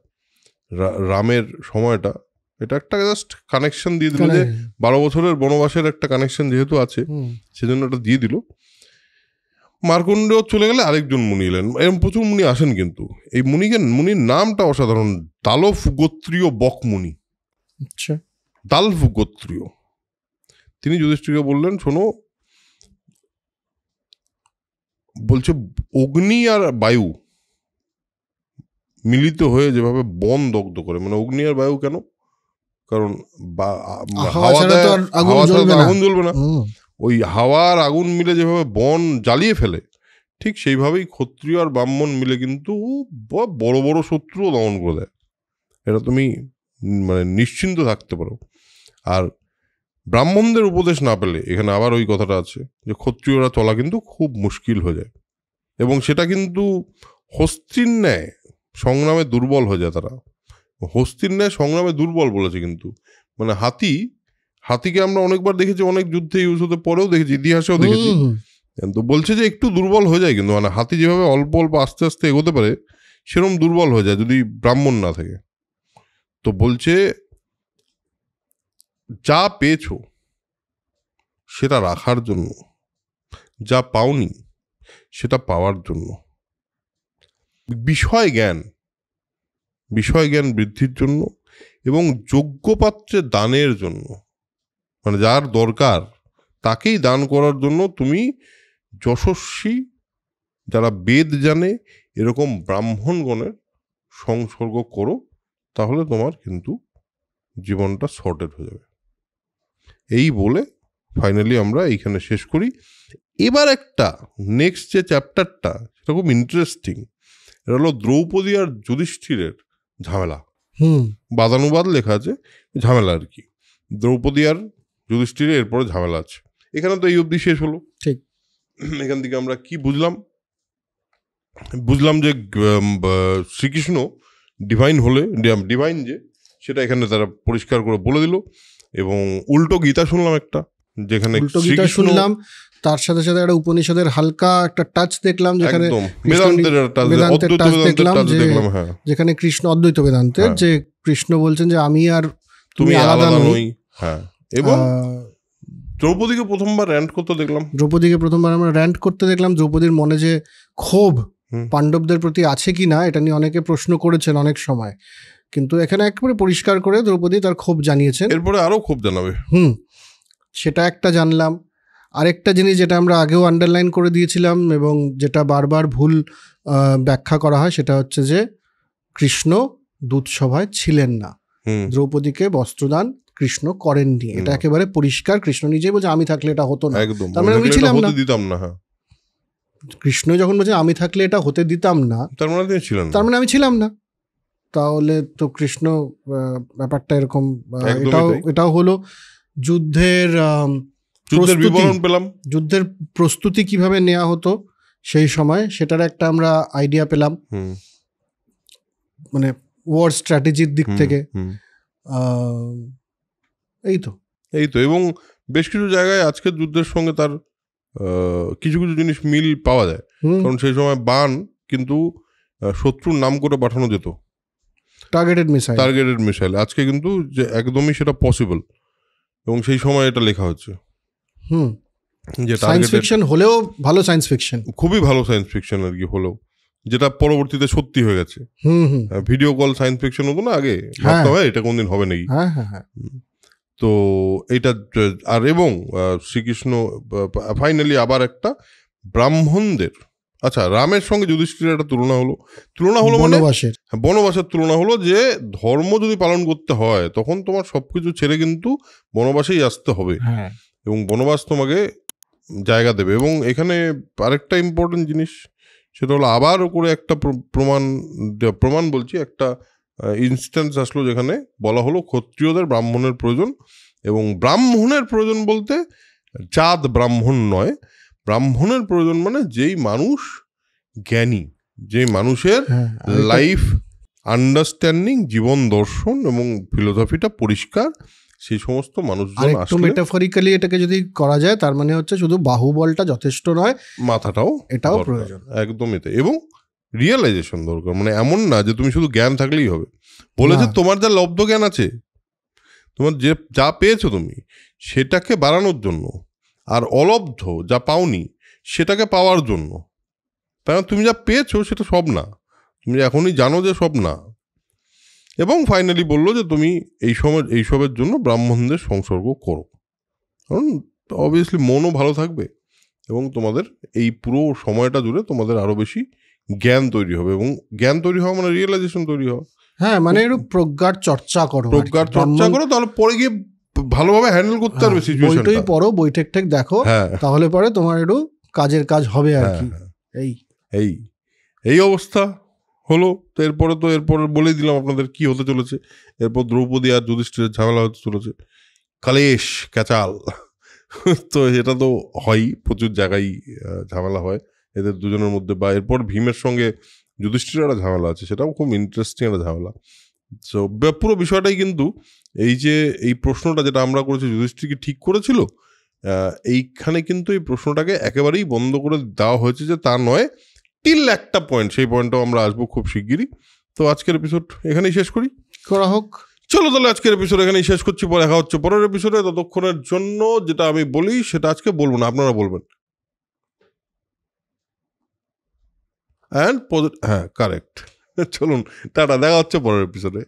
রামের সময়টা, এটা একটা জাস্ট কানেকশন দিয়ে দিল, যে 12 বছরের বনবাসের একটা কানেকশন যেহেতু আছে সেজন্য এটা দিয়ে দিল। মার্কণ্ডেয় চলে গেলে আরেকজন মুনি এলেন, এরকম প্রচুর মুনি আসেন, কিন্তু এই মুনির নামটা অসাধারণ, দালফ গোত্রীয় বক মুনি। আচ্ছা, দালফ গোত্রীয়। তিনি যুধিষ্ঠিরকে বললেন, শোনো, বলছে অগ্নি আর বায়ু মিলিত হয়ে যেভাবে বন দগ্ধ করে, মানে অগ্নি আর বায়ু কেন, কারণ হাওয়া আগুন জ্বলবে না, ওই হাওয়া আর আগুন মিলে যেভাবে বন জ্বালিয়ে ফেলে, ঠিক সেইভাবেই ক্ষত্রিয় আর ব্রাহ্মণ মিলে কিন্তু বড় বড় শত্রুও দমন করে দেয়, এটা তুমি মানে নিশ্চিন্ত থাকতে পারো। আর ব্রাহ্মণদের উপদেশ না পেলে, এখানে আবার ওই কথাটা আছে যে ক্ষত্রিয়রা চলা কিন্তু খুব মুশকিল হয়ে যায়, এবং সেটা কিন্তু হস্তির ন্যায় সংগ্রামে দুর্বল হয়ে যায় তারা। হস্তির ন্যায় সংগ্রামে দুর্বল বলেছে, কিন্তু মানে হাতিকে আমরা অনেকবার দেখেছি, অনেক যুদ্ধে ইউজ হতে পরেও দেখেছি, ইতিহাসেও দেখেছি, কিন্তু বলছে যে একটু দুর্বল হয়ে যায়, কিন্তু মানে হাতি যেভাবে অল্প অল্প আস্তে আস্তে এগোতে পারে সেরকম দুর্বল হয়ে যায় যদি ব্রাহ্মণ না থাকে। তো বলছে যা পেয়েছো সেটা রাখার জন্য, যা পাওনি সেটা পাওয়ার জন্য, বিষয় জ্ঞান বৃদ্ধির জন্য, এবং যোগ্য পাত্রে দানের জন্য, মানে যার দরকার তাকেই দান করার জন্য তুমি যশস্বী যারা বেদ জানে এরকম ব্রাহ্মণগণের সংসর্গ করো, তাহলে তোমার কিন্তু জীবনটা সর্টেড হয়ে যাবে। এই বলে ফাইনালি আমরা এইখানে শেষ করি। এবার একটা নেক্সট যে চ্যাপ্টারটা সেটা খুব ইন্টারেস্টিং। এটা হলো দ্রৌপদী আর যুধিষ্ঠিরের ঝামেলা। বাদানুবাদ লেখা আছে, ঝামেলা আর কি। দ্রৌপদী আর যুধিষ্ঠিরের এরপরে ঝামেলা আছে। এখানে তো এই অবধি শেষ হলো। ঠিক। এখান থেকে আমরা কি বুঝলাম যে শ্রীকৃষ্ণ ডিভাইন যে সেটা এখানে তারা পরিষ্কার করে বলে দিল। এবং উল্টো গীতা শুনলাম একটা, যেখানে গীতা শুনলাম, তার সাথে সাথে একটা উপনিষদের হালকা একটা টাচ দেখলাম, যেখানে যেখানে কৃষ্ণ অদ্বৈত বেদান্তের যে কৃষ্ণ বলছেন যে আমি আর তুমি আলাদা নই। হ্যাঁ, এবং দ্রৌপদীকে প্রথমবার র্যান্ট করতে দেখলাম। আমরা র্যান্ট করতে দেখলাম। দ্রৌপদীর মনে যে ক্ষোভ পাণ্ডবদের প্রতি আছে কি না এটা নিয়ে অনেকে প্রশ্ন করেছেন অনেক সময়, কিন্তু এখানে একেবারে পরিষ্কার করে দ্রৌপদী তার ক্ষোভ জানিয়েছেন। এরপরে আরো ক্ষোভ জানাবে। সেটা একটা জানলাম। আরেকটা জিনিস যেটা আমরা আগেও আন্ডারলাইন করে দিয়েছিলাম এবং যেটা বারবার ভুল ব্যাখ্যা করা হয়, সেটা হচ্ছে যে কৃষ্ণ দূতসভায় ছিলেন না, দ্রৌপদীকে বস্ত্রদান কৃষ্ণ করেননি। এটা একেবারে পরিষ্কার। কৃষ্ণ নিজেই বলছে আমি থাকলে এটা হতো না, তার মানে আমি ছিলাম না, দিতাম না। কৃষ্ণ যখন বলছে আমি থাকলে এটা হতে দিতাম না, তার মানে আমি ছিলাম না। তাহলে তো কৃষ্ণ ব্যাপারটা এরকম। এটাও হলো যুদ্ধের বিবরণ পেলাম, যুদ্ধের প্রস্তুতি কিভাবে নেওয়া হতো সেই সময়, সেটার একটা আমরা আইডিয়া পেলাম, মানে ওয়ার স্ট্র্যাটেজির দিক থেকে। এই তো এবং বেশ কিছু জায়গায় আজকের যুদ্ধের সঙ্গে তার কিছু কিছু জিনিস মিল পাওয়া যায়। কারণ সেই সময় বান কিন্তু শত্রুর নাম করে পাঠানো যেত, টার্গেটেড মিসাইল। আজকে কিন্তু যে একদমই সেটা পসিবল, এবং সেই সময় এটা লেখা হচ্ছে। যে সায়েন্স ফিকশন হলেও ভালো সায়েন্স ফিকশন, খুবই ভালো সায়েন্স ফিকশন আর কি, হলেও যেটা পরবর্তীতে সত্যি হয়ে গেছে। ভিডিও কল সায়েন্স ফিকশন হতো না আগে, ভাবতে হয় এটা কোনদিন হবে নাকি। তো এইটা আর এবং শ্রীকৃষ্ণ ফাইনালি আবার একটা ব্রাহ্মণদের, আচ্ছা রামের সঙ্গে যুধিষ্ঠিরের একটা তুলনা হলো মানে বনবাসের তুলনা হলো, যে ধর্ম যদি পালন করতে হয় তখন তোমার সবকিছু ছেড়ে কিন্তু বনবাসেই আসতে হবে, এবং বনবাস তোমাকে জায়গা দেবে। এবং এখানে আরেকটা ইম্পর্টেন্ট জিনিস, সেটা হলো আবার করে একটা প্রমাণ বলছি, একটা ইনস্ট্যান্স আসলো যেখানে বলা হলো ক্ষত্রিয়দের ব্রাহ্মণের প্রয়োজন। এবং ব্রাহ্মণের প্রয়োজন বলতে জাত ব্রাহ্মণ নয়, ব্রাহ্মণের প্রয়োজন মানে যেই মানুষ জ্ঞানী, যেই মানুষের লাইফ আন্ডারস্ট্যান্ডিং, জীবন দর্শন এবং ফিলোসফিটা পরিষ্কার, সেই সমস্ত মানুষজন আসলে। মেটাফরিক্যালি এটাকে যদি করা যায়, তার মানে হচ্ছে শুধু বাহুবলটা যথেষ্ট নয়, মাথাটাও এটাও প্রয়োজন, একদমই তাই। এবং রিয়েলাইজেশন দরকার, মানে এমন না যে তুমি শুধু জ্ঞান থাকলেই হবে। বলেছে তোমার যা লব্ধ জ্ঞান আছে, তোমার যে যা পেয়েছো তুমি সেটাকে বাড়ানোর জন্য, আর অলব্ধ যা পাওনি সেটাকে পাওয়ার জন্য। কারণ তুমি যা পেয়েছো সেটা সব না, তুমি এখনই জানো যে সব না। এবং ফাইনালি বললো যে তুমি এইসবের জন্য ব্রাহ্মণদের সংসর্গ করো, কারণ অবভিয়াসলি মনও ভালো থাকবে, এবং তোমাদের এই পুরো সময়টা জুড়ে তোমাদের আরো বেশি জ্ঞান তৈরি হবে। এবং জ্ঞান তৈরি হওয়া মানে রিয়েলাইজেশন তৈরি হওয়া। মানে একটু প্রজ্ঞার চর্চা করো, তাহলে পরে গিয়ে ভালোভাবে হ্যান্ডেল করতে পারবে সিচুয়েশনটা। বইটাই পড়ো, বই ঠেক দেখো, তাহলে পরে তোমার একটু কাজের কাজ হবে আর কি। এই অবস্থা হলো। তো এরপর বলেই দিলাম আপনাদের কি হতে চলেছে। এরপর দ্রৌপদী আর যুধিষ্ঠিরের ঝামেলা হতে চলেছে, কালেশ ক্যাচাল। তো এটা তো হয়ই, প্রচুর জায়গায় ঝামেলা হয় এদের দুজনের মধ্যে। বা এরপর ভীমের সঙ্গে যুধিষ্ঠিরের একটা ঝামেলা আছে, সেটাও খুব ইন্টারেস্টিং একটা ঝামেলা। সো পুরো বিষয়টাই কিন্তু এই প্রশ্নটা যেটা আমরা করেছি, যুধিষ্ঠির কি ঠিক করেছিল, এইখানে কিন্তু এই প্রশ্নটাকে একেবারেই বন্ধ করে দেওয়া হয়েছে যে তা নয়, টিল একটা পয়েন্ট, সেই পয়েন্টটাও আমরা আসবো খুব শিগগিরই। তো আজকের এপিসোড এখানেই শেষ করা হোক। চলো তাহলে আজকের এপিসোড এখানেই শেষ করছি, পরে দেখা হচ্ছে পরের এপিসোডে। ততক্ষণের জন্য যেটা আমি বলি সেটা আজকে বলবো না, আপনারা বলবেন। কারেক্ট। চলুন টাটা, দেখা হচ্ছে পরের এপিসোডে।